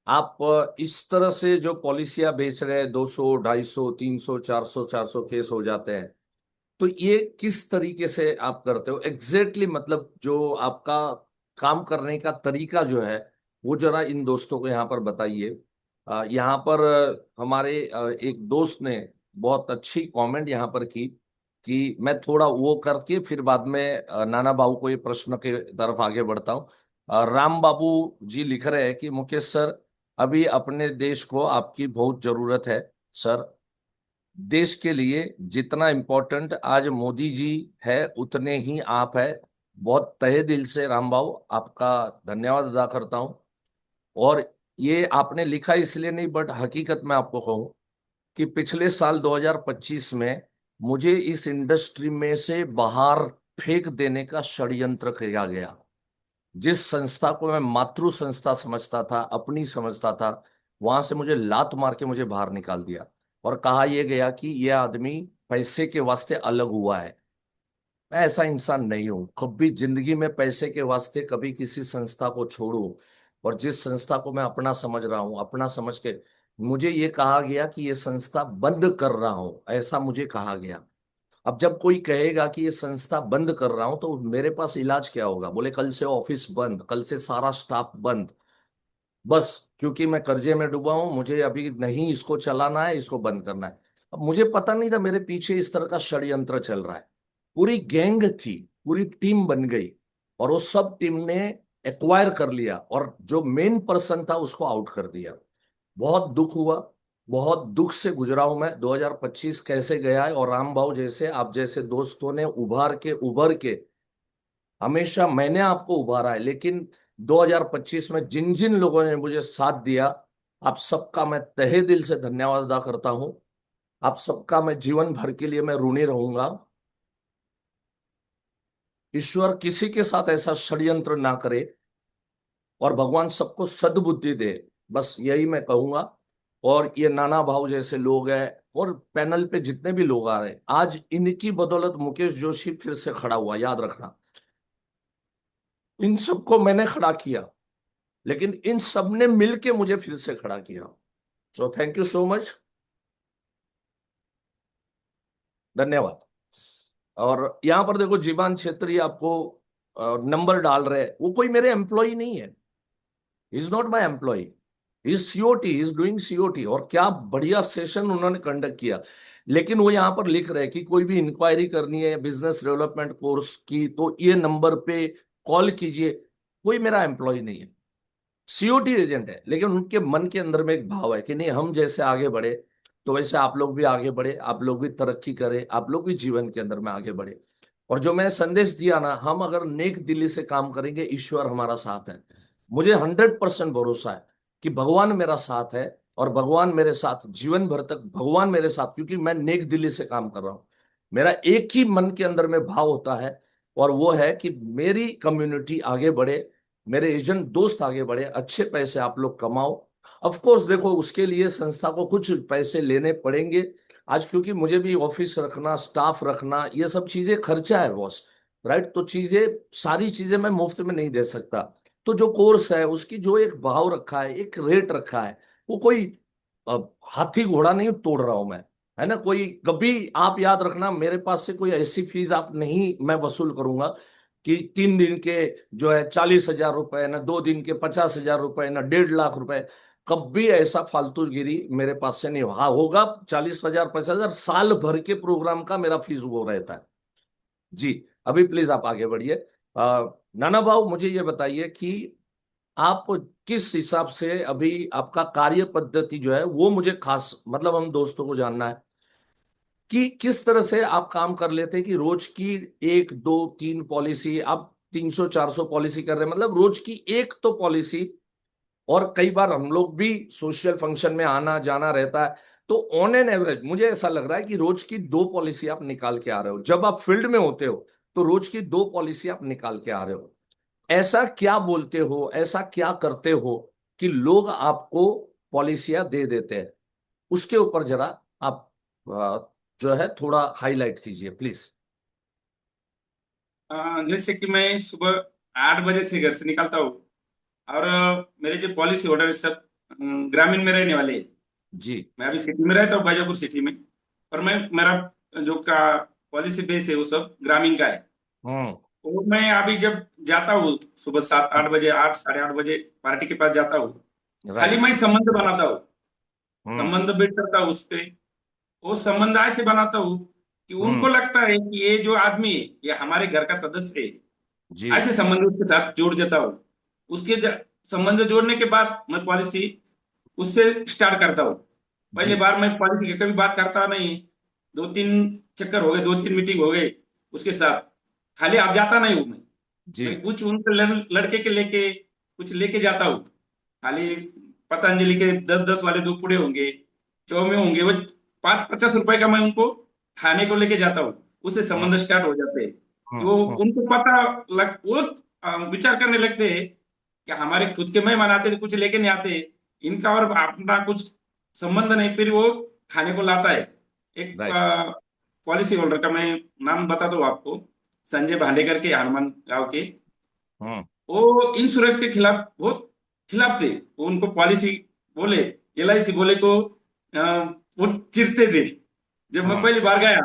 आप इस तरह से जो पॉलिसियां बेच रहे हैं, 200, 250, 300, 400, 400 केस हो जाते हैं, तो ये किस तरीके से आप करते हो एग्जैक्टली? मतलब जो आपका काम करने का तरीका जो है, वो जरा इन दोस्तों को यहाँ पर बताइए। यहाँ पर हमारे एक दोस्त ने बहुत अच्छी कमेंट यहाँ पर की, कि मैं थोड़ा वो करके फिर बाद में नाना बाबू को ये प्रश्न के तरफ आगे बढ़ता हूँ। राम बाबू जी लिख रहे हैं कि मुकेश सर, अभी अपने देश को आपकी बहुत जरूरत है सर। देश के लिए जितना इम्पोर्टेंट आज मोदी जी है, उतने ही आप है। बहुत तहे दिल से राम बाबू आपका धन्यवाद अदा करता हूं। और ये आपने लिखा इसलिए नहीं, बट हकीकत में आपको कहूं कि पिछले साल 2025 में मुझे इस इंडस्ट्री में से बाहर फेंक देने का षड्यंत्र किया गया। जिस संस्था को मैं मातृ संस्था समझता था, अपनी समझता था, वहां से मुझे लात मार के मुझे बाहर निकाल दिया। और कहा यह गया कि यह आदमी पैसे के वास्ते अलग हुआ है। मैं ऐसा इंसान नहीं हूं, कभी जिंदगी में पैसे के वास्ते कभी किसी संस्था को छोड़ूं। और जिस संस्था को मैं अपना समझ रहा हूं, अपना समझ के मुझे ये कहा गया कि ये संस्था बंद कर रहा हूं, ऐसा मुझे कहा गया। अब जब कोई कहेगा कि ये संस्था बंद कर रहा हूं तो मेरे पास इलाज क्या होगा? बोले कल से ऑफिस बंद, कल से सारा स्टाफ बंद। बस क्योंकि मैं कर्जे में डूबा हूं, मुझे अभी नहीं इसको चलाना है, इसको बंद करना है। अब मुझे पता नहीं था मेरे पीछे इस तरह का षड्यंत्र चल रहा है। पूरी गैंग थी, पूरी टीम बन गई, और वो सब टीम ने एक्वायर कर लिया, और जो मेन पर्सन था उसको आउट कर दिया। बहुत दुख हुआ, बहुत दुख से गुजरा हूं मैं। 2025 कैसे गया है, और राम भाव जैसे आप जैसे दोस्तों ने उभर के हमेशा मैंने आपको उभारा है, लेकिन 2025 में जिन जिन लोगों ने मुझे साथ दिया, आप सबका मैं तहे दिल से धन्यवाद अदा करता हूं। आप सबका मैं जीवन भर के लिए मैं ऋणी रहूंगा। ईश्वर किसी के साथ ऐसा षड्यंत्र ना करे, और भगवान सबको सद्बुद्धि दे, बस यही मैं कहूंगा। और ये नाना भाव जैसे लोग हैं, और पैनल पे जितने भी लोग आ रहे हैं, आज इनकी बदौलत मुकेश जोशी फिर से खड़ा हुआ, याद रखना। इन सबको मैंने खड़ा किया, लेकिन इन सब ने मिलके मुझे फिर से खड़ा किया। So thank you so much, धन्यवाद। और यहां पर देखो, जीवान छेत्री आपको नंबर डाल रहे हैं, वो कोई मेरे एम्प्लॉय नहीं है। Is not my employee, is COT, is doing COT. और क्या बढ़िया सेशन उन्होंने कंडक्ट किया। लेकिन वो यहाँ पर लिख रहे हैं कि कोई भी इंक्वायरी करनी है बिजनेस डेवलपमेंट कोर्स की तो ये नंबर पे कॉल कीजिए। कोई मेरा एम्प्लॉय नहीं है, सीओटी एजेंट है। लेकिन उनके मन के अंदर में एक भाव है कि नहीं, हम जैसे आगे बढ़े तो वैसे आप लोग भी आगे बढ़े, आप लोग भी तरक्की करें, आप लोग भी जीवन के अंदर में आगे बढ़े। और जो मैंने संदेश दिया ना, हम अगर नेक दिली से काम करेंगे, ईश्वर हमारा साथ है। मुझे 100% भरोसा है कि भगवान मेरा साथ है, और भगवान मेरे साथ जीवन भर तक, भगवान मेरे साथ, क्योंकि मैं नेक दिली से काम कर रहा हूं। मेरा एक ही मन के अंदर में भाव होता है, और वो है कि मेरी कम्युनिटी आगे बढ़े, मेरे एजेंट दोस्त आगे बढ़े, अच्छे पैसे आप लोग कमाओ। ऑफ कोर्स देखो, उसके लिए संस्था को कुछ पैसे लेने पड़ेंगे आज, क्योंकि मुझे भी ऑफिस रखना, स्टाफ रखना, ये सब चीजें खर्चा है बॉस। राइट, तो चीजें, सारी चीजें मैं मुफ्त में नहीं दे सकता। तो जो कोर्स है उसकी जो एक भाव रखा है, एक रेट रखा है, वो कोई हाथी घोड़ा नहीं तोड़ रहा हूं मैं, है ना। कोई कभी आप याद रखना, मेरे पास से कोई ऐसी फीस आप नहीं मैं वसूल करूंगा कि 3 दिन के जो है 40,000 रुपए, ना 2 दिन के 50,000 रुपए, ना 1.5 लाख रुपए। कभी ऐसा फालतूगिरी मेरे पास से नहीं हो। हाँ होगा, 40,000 50,000 साल भर के प्रोग्राम का मेरा फीस वो रहता है। जी, अभी प्लीज आप आगे बढ़िए। नाना भाऊ, मुझे ये बताइए कि आप किस हिसाब से अभी आपका कार्य पद्धति जो है वो मुझे खास, मतलब हम दोस्तों को जानना है कि किस तरह से आप काम कर लेते हैं कि रोज की 1 2 3 पॉलिसी, आप 300 400 पॉलिसी कर रहे हैं, मतलब रोज की एक तो पॉलिसी। और कई बार हम लोग भी सोशल फंक्शन में आना जाना रहता है, तो ऑन एन एवरेज मुझे ऐसा लग रहा है कि रोज की 2 पॉलिसी आप निकाल के आ रहे हो। जब आप फील्ड में होते हो तो रोज की 2 पॉलिसी आप निकाल के आ रहे हो। ऐसा क्या बोलते हो, ऐसा क्या करते हो कि लोग आपको पॉलिसियां दे देते हैं? उसके ऊपर जरा आप जो है थोड़ा हाईलाइट कीजिए प्लीज। जैसे कि मैं सुबह 8 बजे से घर से निकलता हूँ, और मेरे जो पॉलिसी होल्डर है सब ग्रामीण में रहने वाले हैं। जी। मैं अभी सिटी में रहता हूँ, बाजापुर सिटी में। और मैं मेरा जो का पॉलिसी बेस है वो सब ग्रामीण का है। हम्म। तो मैं अभी जब जाता हूँ सुबह 7 8 बजे, 8 साढ़े 8 बजे पार्टी के पास जाता हूँ, खाली राइट। मैं संबंध बनाता हूँ, हम्म। संबंध बिल्ड करता हूँ उस पे। वो संबंध ऐसे बनाता हूँ कि उनको हम्म। लगता है कि ये जो आदमी है ये हमारे घर का सदस्य है। जी। ऐसे संबंध उसके साथ जोड़ देता हूँ। संबंध जोड़ने के बाद मैं पॉलिसी उससे स्टार्ट करता हूँ। जी। पहली बार मैं पॉलिसी की कभी बात करता नहीं। 2 3 चक्कर हो गए, 2 3 मीटिंग हो गई उसके साथ, खाली आप जाता नहीं हूँ मैं। जी। मैं कुछ उनके लड़के के लेके कुछ लेके जाता हूँ। खाली पतंजलि के 10 10 वाले 2 पुड़े होंगे, चौमे होंगे, वो 5 50 रुपए का मैं उनको खाने को लेके जाता हूँ। उससे हम्म। संबंध स्टार्ट हो जाते हैं। हम्म। तो हम्म। उनको पता लग वो विचार करने लगते हैं कि हमारे खुद के मेहमान आते थे कुछ लेके नहीं आते, इनका और अपना कुछ संबंध नहीं। फिर वो खाने को लाता है। एक राइट। पॉलिसी होल्डर का मैं नाम बताता हूँ आपको, संजय भांडेकर के, हनुमान गांव के। हम्म। वो इंश्योरेंस के खिलाफ बहुत खिलाफ थे। वो उनको पॉलिसी बोले, LIC बोले को वो चिढ़ते थे। जब मैं हम्म। पहली बार गया,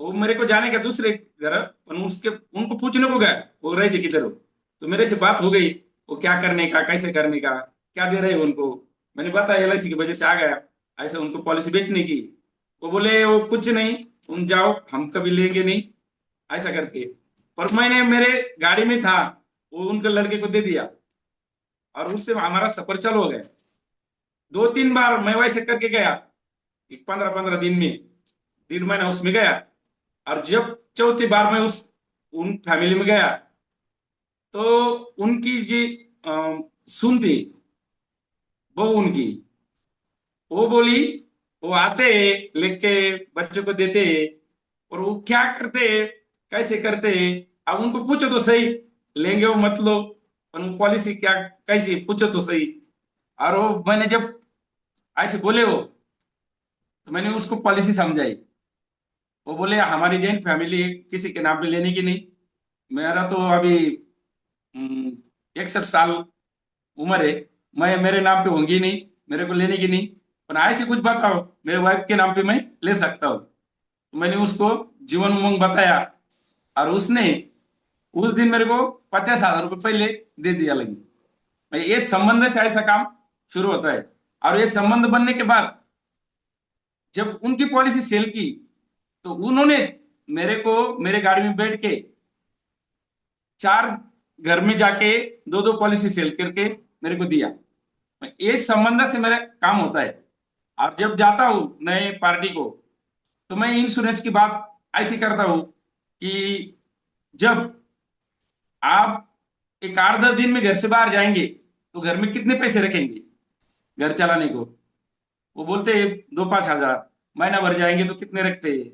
वो मेरे को जाने का दूसरे घर, पर उसके उनको पूछने को गया वो रहे थे किधर हो। तो मेरे से बात हो गई, वो क्या करने का, कैसे करने का, क्या दे रहे हो उनको। मैंने बताया LIC की वजह से आ गया, ऐसे उनको पॉलिसी बेचने की। वो बोले वो कुछ नहीं, तुम जाओ, हम कभी लेंगे नहीं, ऐसा करके। पर मैंने मेरे गाड़ी में था, वो उनके लड़के को दे दिया, और उससे हमारा सफर चालू हो गया। 2-3 बार मैं वैसे करके गया, 15-15 दिन में, 1.5 महीना उसमें गया। और जब चौथी बार मैं उस उन फैमिली में गया, तो उनकी जी सुनती, वो उनकी, वो बोली, वो आते लेके बच्चों को देते, और वो क्या करते, कैसे करते, अब उनको पूछो तो सही, लेंगे वो मत लो, पर वो पॉलिसी क्या, कैसी, पूछो तो सही। और वो मैंने जब ऐसे बोले वो, तो मैंने उसको पॉलिसी समझाई। वो बोले हमारी जॉइंट फैमिली किसी के नाम पे लेने की नहीं, मेरा तो अभी 61 साल उम्र है, मैं मेरे नाम पे होंगी नहीं, मेरे को लेने की नहीं, पर ऐसे कुछ बताओ मेरे वाइफ के नाम पे मैं ले सकता हूँ। तो मैंने उसको जीवन उमंग बताया, और उसने उस दिन मेरे को 50,000 रुपये पहले दे दिया लगी। ये संबंध से ऐसा काम शुरू होता है। और ये संबंध बनने के बाद जब उनकी पॉलिसी सेल की, तो उन्होंने मेरे को मेरे गाड़ी में बैठ के 4 घर में जाके 2-2 पॉलिसी सेल करके मेरे को दिया। ये संबंध से मेरा काम होता है। और जब जाता हूँ नए पार्टी को, तो मैं इंश्योरेंस की बात ऐसी करता हूँ कि जब आप एक 8-10 दिन में घर से बाहर जाएंगे, तो घर में कितने पैसे रखेंगे घर चलाने को। वो बोलते हैं 2-5 हजार। महीना भर जाएंगे तो कितने रखते हैं,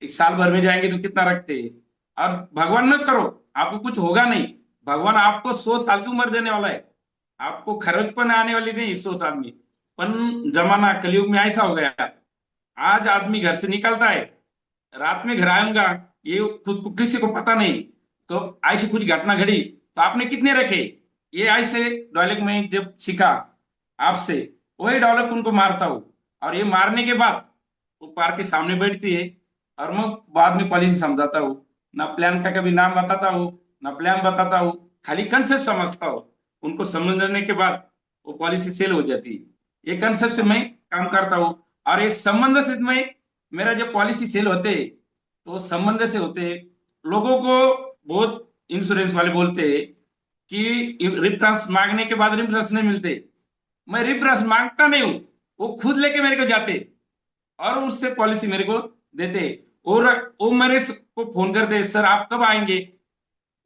एक साल भर में जाएंगे तो कितना रखते हैं। और भगवान न करो, आपको कुछ होगा नहीं, भगवान आपको 100 साल की उम्र देने वाला है, आपको खरोचपन आने वाली नहीं 100 साल में। पर जमाना कलयुग में ऐसा हो गया, आज आदमी घर से निकलता है, रात में घर आऊंगा, ये खुद को किसी को पता नहीं। तो ऐसी कुछ घटना घड़ी, तो आपने कितने रखे, ये ऐसे डायलॉग में जब सीखा आपसे, वही डायलॉग उनको मारता हूँ। और ये मारने के बाद वो पार्क के सामने बैठती है, और मैं बाद में पॉलिसी समझाता हूँ। ना प्लान का कभी नाम बताता हूँ, ना प्लान बताता हूँ, खाली कंसेप्ट समझता हूँ। उनको समझने के बाद वो पॉलिसी सेल हो जाती है। ये कंसेप्ट से मैं काम करता हूँ। और ये संबंध से मैं, मेरा जब पॉलिसी सेल होते, तो संबंध से होते, लोगों को बहुत इंश्योरेंस वाले बोलते हैं कि रिफरेंस मांगने के बाद रिफरेंस नहीं मिलते। मैं रेफरेंस मांगता नहीं हूं, वो खुद लेके मेरे को जाते, और उससे पॉलिसी मेरे को देते। और वो मेरे को फोन करते, सर आप कब आएंगे,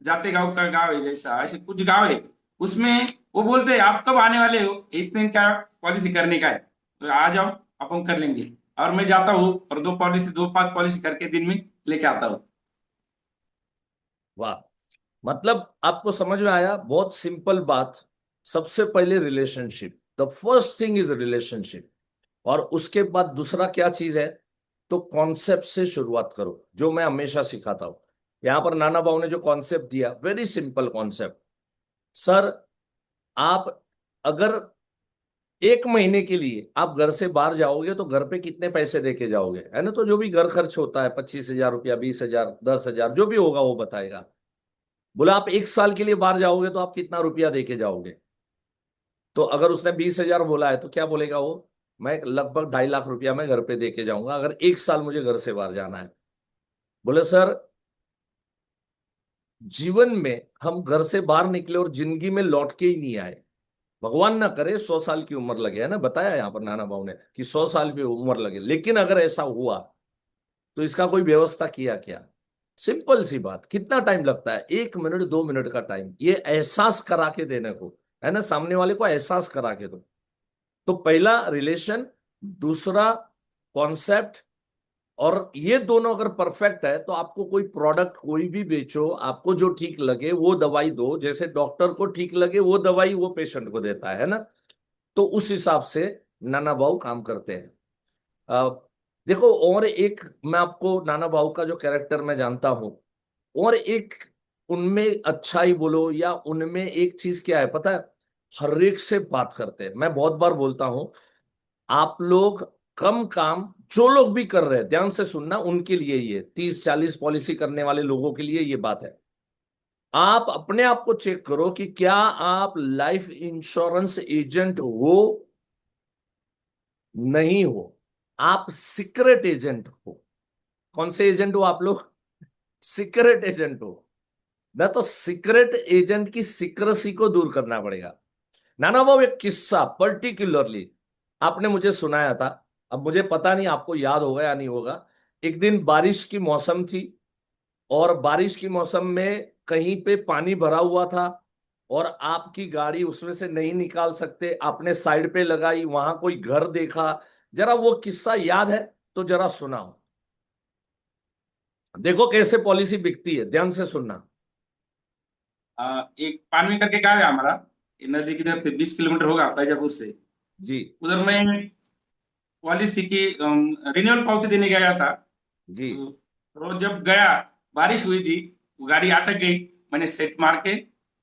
जाते गांव का गांव है, जैसा ऐसे कुछ गांव है, उसमें वो बोलते हैं आप कब आने वाले हो, इतने दिन का पॉलिसी करने का है, तो आ जाओ, अपन कर लेंगे। और मैं जाता हूँ, और 2-5 पॉलिसी करके दिन में लेके आता हूँ। वाह। मतलब आपको समझ में आया, बहुत सिंपल बात। सबसे पहले relationship, the first thing is relationship. और उसके बाद दूसरा क्या चीज है, तो कॉन्सेप्ट से शुरुआत करो, जो मैं हमेशा सिखाता हूं। यहां पर नाना बाबू ने जो कॉन्सेप्ट दिया, वेरी सिंपल कॉन्सेप्ट। सर, आप अगर 1 महीने के लिए आप घर से बाहर जाओगे तो घर पे कितने पैसे दे के जाओगे, है ना? तो जो भी घर खर्च होता है, 25,000 रुपया, 20,000, 10,000, जो भी होगा वो बताएगा। बोला आप 1 साल के लिए बाहर जाओगे तो आप कितना रुपया दे के जाओगे? तो अगर उसने 20,000 बोला है तो क्या बोलेगा वो, मैं लगभग 2.5 लाख रुपया मैं घर पे दे के जाऊंगा अगर 1 साल मुझे घर से बाहर जाना है। बोले सर, जीवन में हम घर से बाहर निकले और जिंदगी में लौट के ही नहीं आए, भगवान ना करे 100 साल की उम्र लगे, है ना? बताया यहाँ पर नाना बाबू ने कि 100 साल की उम्र लगे, लेकिन अगर ऐसा हुआ तो इसका कोई व्यवस्था किया क्या? सिंपल सी बात, कितना टाइम लगता है? 1 मिनट 2 मिनट का टाइम, ये एहसास करा के देने को, है ना? सामने वाले को एहसास करा के दो। तो पहला रिलेशन, दूसरा कॉन्सेप्ट, और ये दोनों अगर परफेक्ट है तो आपको कोई प्रोडक्ट कोई भी बेचो, आपको जो ठीक लगे वो दवाई दो, जैसे डॉक्टर को ठीक लगे वो दवाई वो पेशेंट को देता है ना? तो उस हिसाब से नाना बाबू काम करते हैं। अ, देखो, और एक मैं आपको नाना भाऊ का जो कैरेक्टर मैं जानता हूं, और एक उनमें अच्छाई बोलो या उनमें एक चीज क्या है पता है, हर एक से बात करते हैं। मैं बहुत बार बोलता हूं, आप लोग कम काम जो लोग भी कर रहे हैं, ध्यान से सुनना, उनके लिए ये 30-40 पॉलिसी करने वाले लोगों के लिए ये बात है। आप अपने आप को चेक करो कि क्या आप लाइफ इंश्योरेंस एजेंट हो, नहीं हो, आप सीक्रेट एजेंट हो। कौन से एजेंट हो आप लोग? सीक्रेट एजेंट हो ना। तो सीक्रेट एजेंट की सीक्रेसी को दूर करना पड़ेगा। नाना बाबू, एक किस्सा पर्टिकुलरली आपने मुझे सुनाया था, अब मुझे पता नहीं आपको याद होगा या नहीं होगा। एक दिन बारिश की मौसम थी, और बारिश की मौसम में कहीं पे पानी भरा हुआ था, और आपकी गाड़ी उसमें से नहीं निकाल सकते, आपने साइड पे लगाई, वहां कोई घर देखा। जरा वो किस्सा याद है तो जरा सुनाओ। देखो कैसे पॉलिसी बिकती है, ध्यान से सुनना। एक पानवी करके गाँव है हमारा, ये नजदीक इधर से 20 किलोमीटर होगा फैजापुर से। जी। उधर मैं पॉलिसी की रिन्यूअल पावती देने गया था। जी। तो जब गया, बारिश हुई थी, वो गाड़ी अटक गई। मैंने सेट मार के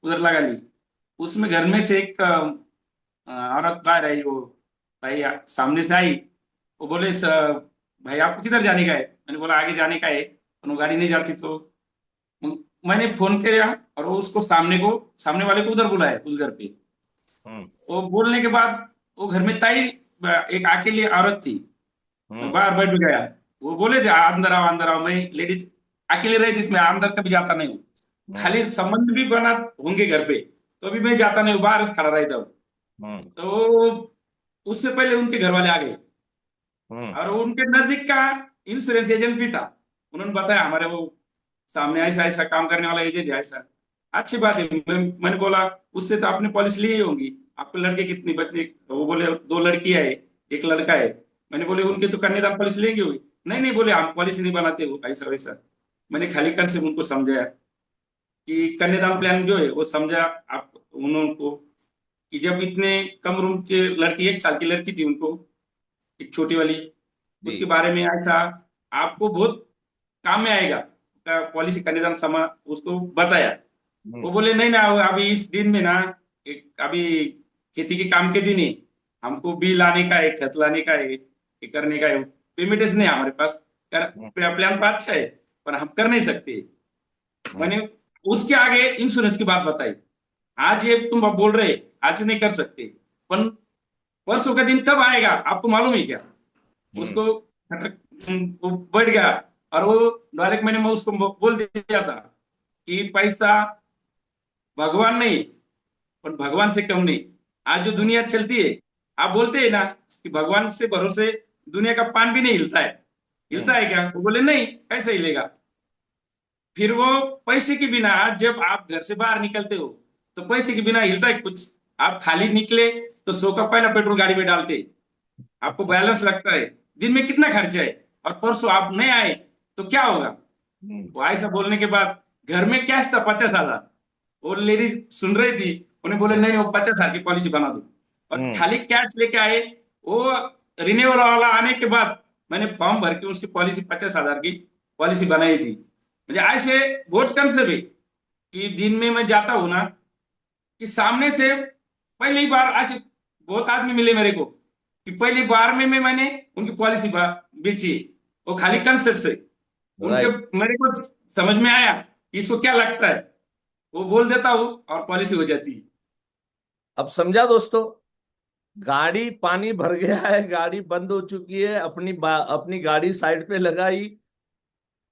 उधर लगा ली। उसमें घर में से एक औरत बाहर आई। वो भाई सामने से आई। वो बोले, भाई आपको किधर जाने का है?" मैंने बोला आगे जाने का है, पर वो गाड़ी नहीं जाती। तो मैंने फोन किया, और वो उसको सामने वाले को उधर बुलाया उस घर पे। हम्म। वो बोलने के बाद वो घर में ताई एक अकेली औरत थी। मैं हम्म। बाहर बैठ गया। वो बोले थे अंदर आओ। मैं लेडीज अकेले रही थी, मैं अंदर कभी जाता नहीं हूँ। हम्म। खाली संबंध भी बना होंगे घर पे, तो अभी मैं जाता नहीं हूँ, बाहर खड़ा रहता हूँ। हम्म। तो उससे पहले उनके घर वाले आ गए, हम्म। और उनके नजदीक का इंश्योरेंस एजेंट भी था। उन्होंने बताया हमारे वो सामने ऐसा ऐसा काम करने वाला एजेंट है ऐसा। अच्छी बात है। मैंने बोला उससे तो आपने पॉलिसी ली ही होगी। आपके लड़के कितनी बच्चे? तो वो बोले 2 लड़कियां है, एक लड़का है। मैंने बोले उनके तो कन्यादान पॉलिसी लेंगे हुई। नहीं नहीं, बोले हम पॉलिसी नहीं बनाते हो ऐसा वैसा। मैंने खाली कन से उनको समझाया कि कन्यादान प्लान जो है वो समझा आप उनको, कि जब इतने कम रूम के लड़की, 1 साल की लड़की थी उनको, एक छोटी वाली, जी। उसके बारे में ऐसा आपको बहुत काम में आएगा पॉलिसी कन्यादान समा, उसको बताया। हम्म। वो बोले नहीं ना, अभी इस दिन में ना, अभी खेती के काम के दिन ही हमको बी लाने का है, खत लाने का है, ये करने का है। पेमेंटेस नहीं है हमारे पास। हम्म। प्लान तो अच्छा है, पर हम कर नहीं सकते। हम्म। मैंने उसके आगे इंश्योरेंस की बात बताई। आज ये तुम बोल रहे आज नहीं कर सकते, पर परसों का दिन कब आएगा आपको मालूम है क्या? हम्म। उसको वो बढ़ गया। और वो डायरेक्ट मैं उसको बोल दिया था कि पैसा भगवान नहीं, पर भगवान से कम नहीं। आज जो हम्म। दुनिया चलती है, आप बोलते हैं ना कि भगवान से भरोसे दुनिया का पान भी नहीं हिलता है। हिलता हम्म। है क्या? वो बोले नहीं, कैसे हिलेगा? फिर वो पैसे के बिना, आज जब आप घर से बाहर निकलते हो तो पैसे के बिना हिलता है कुछ? आप खाली निकले तो 100 का पहला पेट्रोल गाड़ी में डालते, आपको बैलेंस लगता है, दिन में कितना खर्चा है। और परसों आप नहीं आए तो क्या होगा? हम्म। वो ऐसा बोलने के बाद घर में कैश था 50,000। वो लेडी सुन रही थी। उन्हें बोले नहीं नहीं, वो 50,000 की पॉलिसी बना दो। और हम्म। खाली कैश लेके आए। वो रिन्यूअल वाला आने के बाद मैंने फॉर्म भर के उसकी पॉलिसी 50,000 की पॉलिसी बनाई थी। मुझे ऐसे बहुत कम से भी, कि दिन में मैं जाता हूं ना, कि सामने से पहली बार ऐसे बहुत आदमी मिले मेरे को, कि पहली बार में मैंने उनकी पॉलिसी बेची। वो खाली कंसेप्ट से उनके, राइट। मेरे को समझ में आया कि इसको क्या लगता है। वो बोल देता हूँ और पॉलिसी हो जाती है। अब समझा दोस्तों, गाड़ी पानी भर गया है, गाड़ी बंद हो चुकी है, अपनी गाड़ी साइड पे लगाई,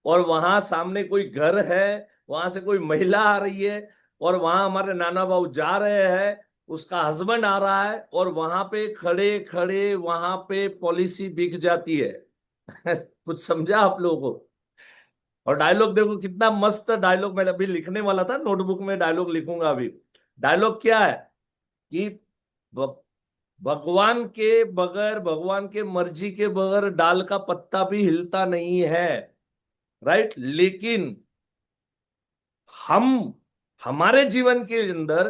और वहां सामने कोई घर है, वहां से कोई महिला आ रही है, और वहां हमारे नाना बाबू जा रहे हैं, उसका हस्बैंड आ रहा है, और वहां पे खड़े खड़े वहां पे पॉलिसी बिक जाती है। कुछ समझा आप लोगों को? और डायलॉग देखो कितना मस्त डायलॉग, मैं अभी लिखने वाला था, नोटबुक में डायलॉग लिखूंगा अभी। डायलॉग क्या है कि भ- भगवान के बगैर, भगवान के मर्जी के बगैर डाल का पत्ता भी हिलता नहीं है। राइट। लेकिन हम, हमारे जीवन के अंदर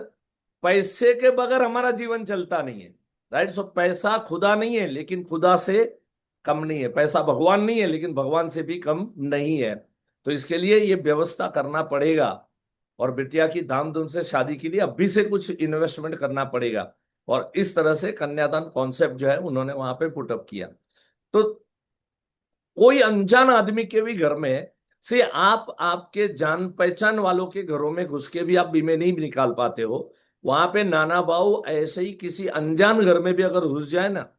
पैसे के बगैर हमारा जीवन चलता नहीं है। राइट। सो पैसा खुदा नहीं है, लेकिन खुदा से कम नहीं है, पैसा भगवान नहीं है लेकिन भगवान से भी कम नहीं है। तो इसके लिए ये व्यवस्था करना पड़ेगा, और बिटिया की धामधूम से शादी के लिए अभी से कुछ इन्वेस्टमेंट करना पड़ेगा। और इस तरह से कन्यादान कॉन्सेप्ट जो है उन्होंने वहां पे पुटअप किया। तो कोई अनजान आदमी के भी घर में से आप आपके जान पहचान वालों के घरों में घुस के भी आप बीमे नहीं निकाल पाते हो। वहां पे नाना बाबू ऐसे ही किसी अनजान घर में भी अगर घुस जाए ना,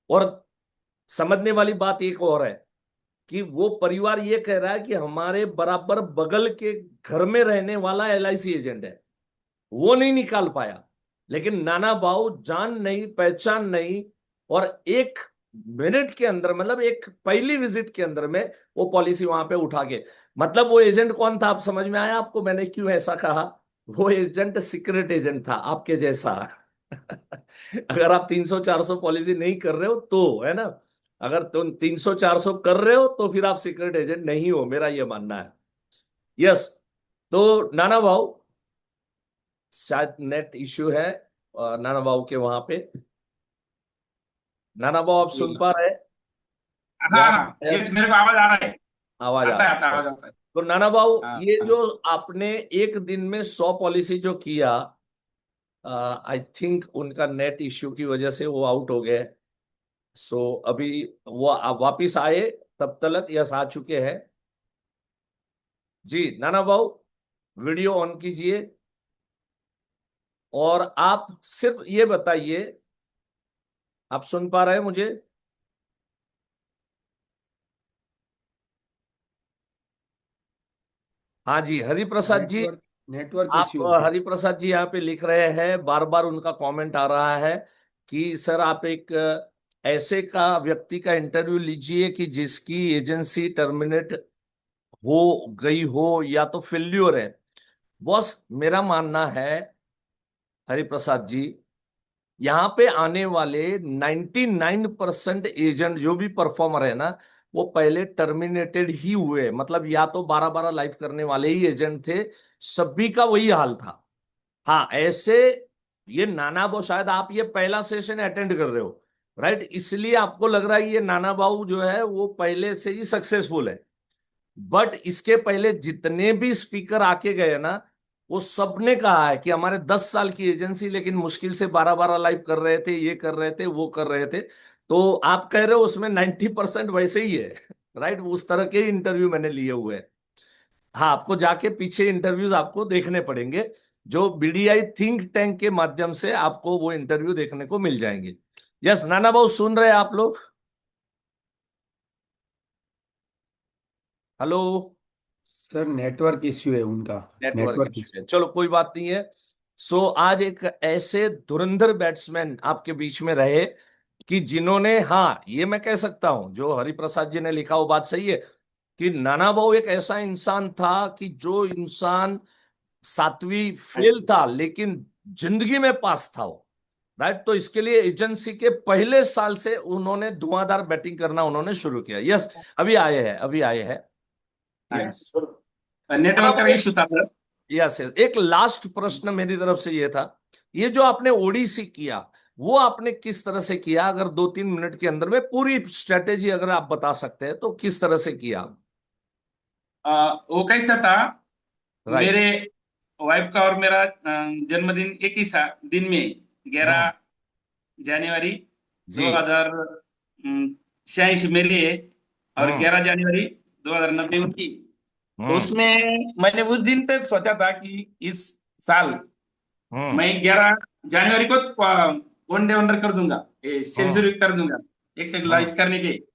और समझने वाली बात एक और है कि वो परिवार ये कह रहा है कि हमारे बराबर बगल के घर में रहने वाला एलआईसी एजेंट है, वो नहीं निकाल पाया। लेकिन नाना बाबू जान नहीं पहचान नहीं, और एक मिनट के अंदर, मतलब एक पहली विजिट के अंदर में वो पॉलिसी वहां पे उठा के, मतलब वो एजेंट कौन था आप समझ में आया आपको मैंने क्यों ऐसा कहा? वो एजेंट सीक्रेट एजेंट था आपके जैसा। अगर आप 300-400 पॉलिसी नहीं कर रहे हो तो, है ना, अगर तुम 300-400 कर रहे हो तो फिर आप सीक्रेट एजेंट नहीं हो, मेरा ये मानना है। यस। तो नाना भाऊ, शायद नेट इश्यू है नाना बाबू के वहां पे। नाना बाबू आप सुन पा रहे हैं या हाँ हाँ, शायद यस, मेरे को आवाज आ रहा है। आवाज आ आता है, रहा है? आवाज आता है। तो नाना बाबू, हाँ ये हाँ। जो आपने एक दिन में 100 पॉलिसी जो किया, आई थिंक उनका नेट इश्यू की वजह से वो आउट हो गए। सो अभी वो वापिस आए तब तक यस आ चुके हैं। जी नाना बाबू, वीडियो ऑन कीजिए और आप सिर्फ ये बताइए, आप सुन पा रहे हैं मुझे? हाँ जी हरिप्रसाद जी। नेटवर्क नेटवर्क आप इश्यू है। हरिप्रसाद जी यहाँ पे लिख रहे हैं, बार बार उनका कमेंट आ रहा है कि सर आप एक ऐसे का व्यक्ति का इंटरव्यू लीजिए कि जिसकी एजेंसी टर्मिनेट हो गई हो या तो फेल्यूर है। बॉस मेरा मानना है हरिप्रसाद जी, यहाँ पे आने वाले 99% एजेंट जो भी परफॉर्मर है ना, वो पहले टर्मिनेटेड ही हुए, मतलब या तो 12-12 लाइफ करने वाले ही एजेंट थे। सभी का वही हाल था। हाँ ऐसे, ये नाना बाबू शायद आप ये पहला सेशन अटेंड कर रहे हो, राइट, इसलिए आपको लग रहा है ये नाना बाबू जो है वो पहले से ही सक्सेसफुल है। बट इसके पहले जितने भी स्पीकर आके गए ना, वो सबने कहा है कि हमारे 10 साल की एजेंसी लेकिन मुश्किल से 12-12 लाइव कर रहे थे, ये कर रहे थे, वो कर रहे थे। तो आप कह रहे हो उसमें 90% वैसे ही है। राइट, उस तरह के इंटरव्यू मैंने लिए हुए हैं। हाँ आपको जाके पीछे इंटरव्यूज आपको देखने पड़ेंगे, जो बीडीआई थिंक टैंक के माध्यम से आपको वो इंटरव्यू देखने को मिल जाएंगे। यस नाना बाबू सुन रहे हैं आप लोग? हेलो? सर नेटवर्क इश्यू है उनका। Network network issue issue. है, चलो कोई बात नहीं है। सो आज एक ऐसे धुरंधर बैट्समैन आपके बीच में रहे कि जिन्होंने, हाँ ये मैं कह सकता हूं जो हरिप्रसाद जी ने लिखा वो बात सही है, कि नाना बाबू एक ऐसा इंसान था कि जो इंसान 7वीं फेल था लेकिन जिंदगी में पास था वो, राइट। तो इसके लिए एजेंसी के पहले साल से उन्होंने धुआंधार बैटिंग करना उन्होंने शुरू किया। यस अभी आए हैं, अभी आए हैं। यस नाना नेटवर्क का बाबू, इशू था सर। यस एक लास्ट प्रश्न मेरी तरफ से ये था, ये जो आपने ओडिसी किया वो आपने किस तरह से किया? अगर 2-3 मिनट के अंदर में पूरी स्ट्रेटेजी अगर आप बता सकते हैं तो किस तरह से किया? वो कैसा था, राइट। मेरे वाइफ का और मेरा जन्मदिन एक ही दिन में, हम्म। 11 जनवरी जी। 2086 मेरी है, और हम्म। 11 जनवरी 2090 उनकी। तो हम्म। उसमें मैंने उस दिन तक सोचा था कि इस साल हम्म। मैं 11 जनवरी को वनडे वंडर कर दूंगा, हम्म। सेंचुरी कर दूंगा, एक से हम्म। लाइच करने के। पर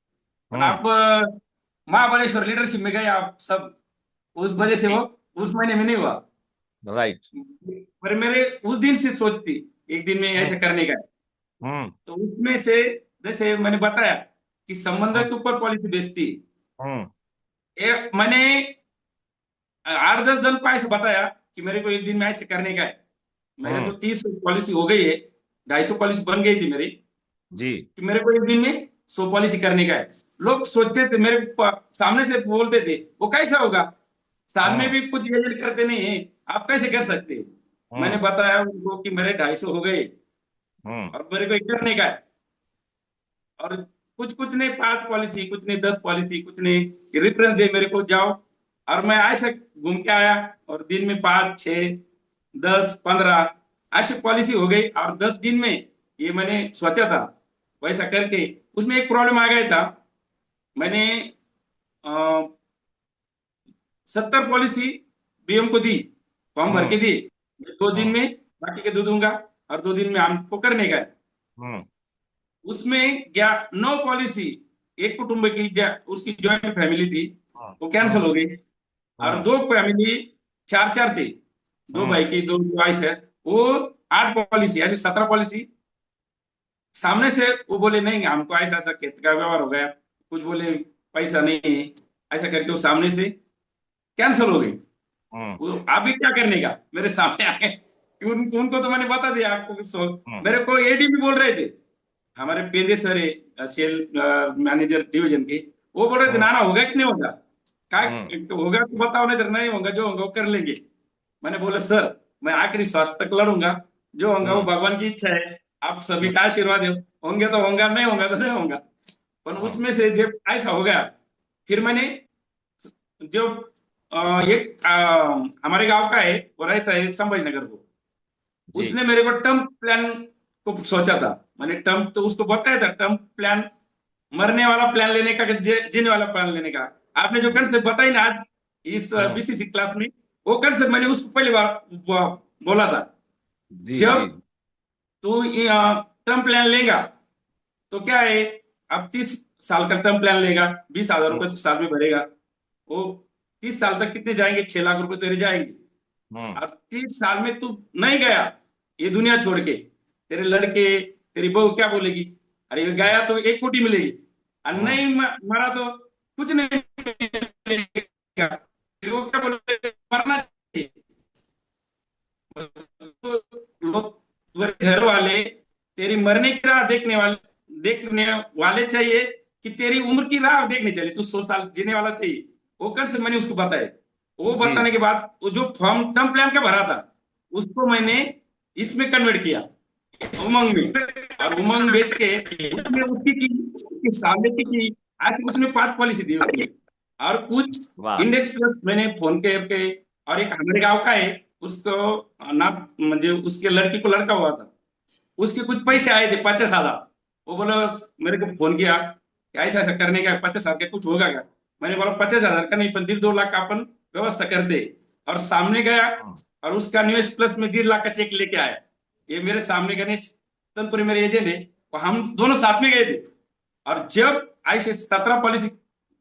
हम्म। आप महाबलेश्वर लीडरशिप में गए आप सब, उस वजह से वो उस महीने में नहीं हुआ। राइट। पर मेरे उस दिन से सोच थी एक दिन में हम्म। ऐसे करने का है। हम्म। तो उसमें से, जैसे मैंने बताया कि समंदर हम्म। के ऊपर पॉलिसी बेचती, हम्म। मैंने 8-10 जन को ऐसे बताया कि मेरे को एक दिन में ऐसे करने का है। मेरे तो हम्म। 30 पॉलिसी हो गई है, 250 पॉलिसी बन गई थी मेरी, जी। कि मेरे को एक दिन में 100 पॉलिसी करने का है। लोग सोचते थे मेरे सामने से बोलते थे वो कैसा होगा, साल में हम्म। भी कुछ एजेंट करते नहीं है, आप कैसे कर सकते हैं? मैंने हम्म। बताया उनको कि मेरे 250 हो गए हम्म। और मेरे को एक करने का है। और कुछ कुछ नहीं 5 पॉलिसी, कुछ नहीं 10 पॉलिसी, कुछ नहीं रेफरेंस दे मेरे को जाओ। और मैं ऐसे घूम के आया और दिन में 5 6 10 15 ऐसी पॉलिसी हो गई। और 10 दिन में ये मैंने सोचा था वैसा करके, उसमें एक प्रॉब्लम आ गया था। मैंने 70 पॉलिसी बीएम को दी, फॉर्म भर के दी। 2 दिन हम्म, में बाकी के दे दूंगा और 2 दिन में हमको करने का है। हम्म, उसमें क्या 9 पॉलिसी एक कुटुंब की उसकी जॉइंट फैमिली थी, हम्म, वो कैंसिल हो गई। और हम्म, 2 फैमिली 4 4 थे, 2 हम्म, भाई की 2 वाइस है, वो 8 पॉलिसी ऐसी 17 पॉलिसी। सामने से वो बोले नहीं हमको ऐसा ऐसा खेत का व्यवहार हो गया, कुछ बोले पैसा नहीं है, ऐसा करके वो सामने से कैंसिल हो गई। हम्म, वो आप भी क्या करने का मेरे सामने आए। उनको तो मैंने बता दिया आपको कुछ हम्म, मेरे को एडी भी बोल रहे थे, हमारे पेंदे सर है सेल मैनेजर डिवीजन के। वो बोल रहे थे हम्म, नाना होगा कि नहीं होगा, क्या हम्म, होगा तो बताओ, नहीं तो नहीं होगा, जो होगा वो कर लेंगे। मैंने बोला सर मैं आखिरी श्वास तक लड़ूंगा, जो होगा वो हम्म, भगवान की इच्छा है, आप सभी हम्म, का आशीर्वाद हो, होंगे तो होगा, नहीं होगा तो नहीं होगा। पर हम्म, उसमें से जब ऐसा हो गया, फिर मैंने जो एक हमारे गांव का है, वो रहता है संभाजीनगर को, जी, उसने मेरे को टर्म प्लान को सोचा था। मैंने टर्म तो उसको बताया था, टर्म प्लान मरने वाला प्लान लेने का कि जीने वाला प्लान लेने का। आपने जो जी, कंसेप्ट बताई ना आज इस हम्म, बीसीसी क्लास में, वो कंसेप्ट मैंने उसको पहली बार बोला था। जी, जी, जब तू टर्म प्लान लेगा तो क्या है, अब 30 साल का टर्म प्लान लेगा, 20,000 रुपए हम्म, तो साल में भरेगा, वो 30 साल तक कितने जाएंगे, 6 लाख रुपए तेरे जाएंगे। हम्म, अब 30 साल में तू नहीं गया ये दुनिया छोड़ के, तेरे लड़के तेरी बहू क्या बोलेगी, अरे ये गया तो 1 कोटी मिलेगी, और हम्म, नहीं मरा तो कुछ नहीं मिलेगा। फिर वो क्या बोलेगा, मरना चाहिए। तो लोग तुम्हारे घर वाले तेरी मरने की राह देखने वाले चाहिए कि तेरी उम्र की राह देखनी चाहिए, तू 100 साल जीने वाला चाहिए। वो कर से मैंने उसको बताया। वो जी, बताने के बाद वो जो फॉर्म टर्म प्लान का भरा था उसको मैंने इसमें कन्वर्ट किया, उमंग में। और उमंग बेच के उसमें उसकी सामने की ऐसे उसने 5 पॉलिसी दी उसने। और कुछ वाह, इंडेक्स प्लस मैंने फोन के और एक हमारे गांव का है, उसको ना म्हणजे उसके लड़की को लड़का हुआ था, उसके कुछ हम्म, पैसे आए थे 50,000। वो बोला मेरे को फोन किया कि ऐसा ऐसा करने का 50,000 का कुछ होगा क्या। मैंने बोला 50,000 का नहीं, पर 1.5 2 लाख का अपन व्यवस्था कर दे। और सामने गया हम्म, और उसका न्यूएस प्लस में 1.5 लाख का चेक लेके आया। ये मेरे सामने गणेश तनपुरी मेरे एजेंट है, और हम दोनों साथ में गए थे। और जब ऐसे 17 पॉलिसी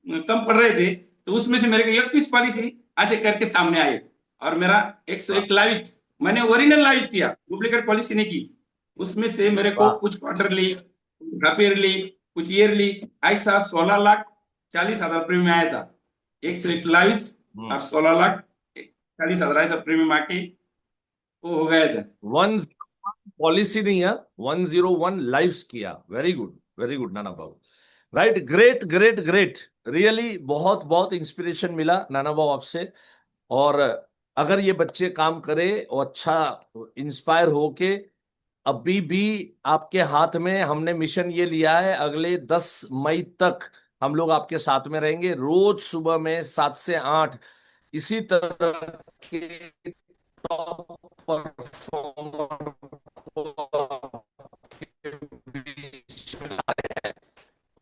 कम पड़ रहे थे, तो उसमें से मेरे को 21 पॉलिसी ऐसे करके सामने आए। और मेरा वाह, 101 लाइव मैंने ओरिजिनल लाइव किया, डुप्लीकेट पॉलिसी नहीं की। उसमें से मेरे को वाह, कुछ क्वार्टरली, कुछ हाफ ईयरली, कुछ ईयरली, ऐसा 16,40,000 प्रीमियम आया था। 101 लाइव हम्म, और 16,40,000 ऐसा प्रीमियम आके वो हो गया था। 101 पॉलिसी नहीं है, 101 लाइव्स किया। Very good Nana Babu. Right, great great great. Really बहुत बहुत इंस्पिरेशन मिला नाना बाबू आपसे। और अगर ये बच्चे काम करे और अच्छा इंस्पायर होके, अभी भी आपके हाथ में हमने मिशन ये लिया है, अगले 10 मई तक हम लोग आपके साथ में रहेंगे, रोज सुबह में 7 से 8 इसी तरह के टॉप परफॉर्मर को आपके बीच में ला रहे हैं।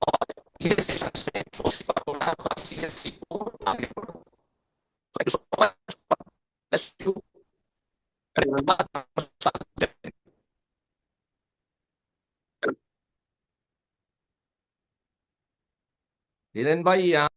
और ये सेशंस में सोचिए को आगे बढ़ो। Thank you so much. Bless you. Hiren भाई यहाँ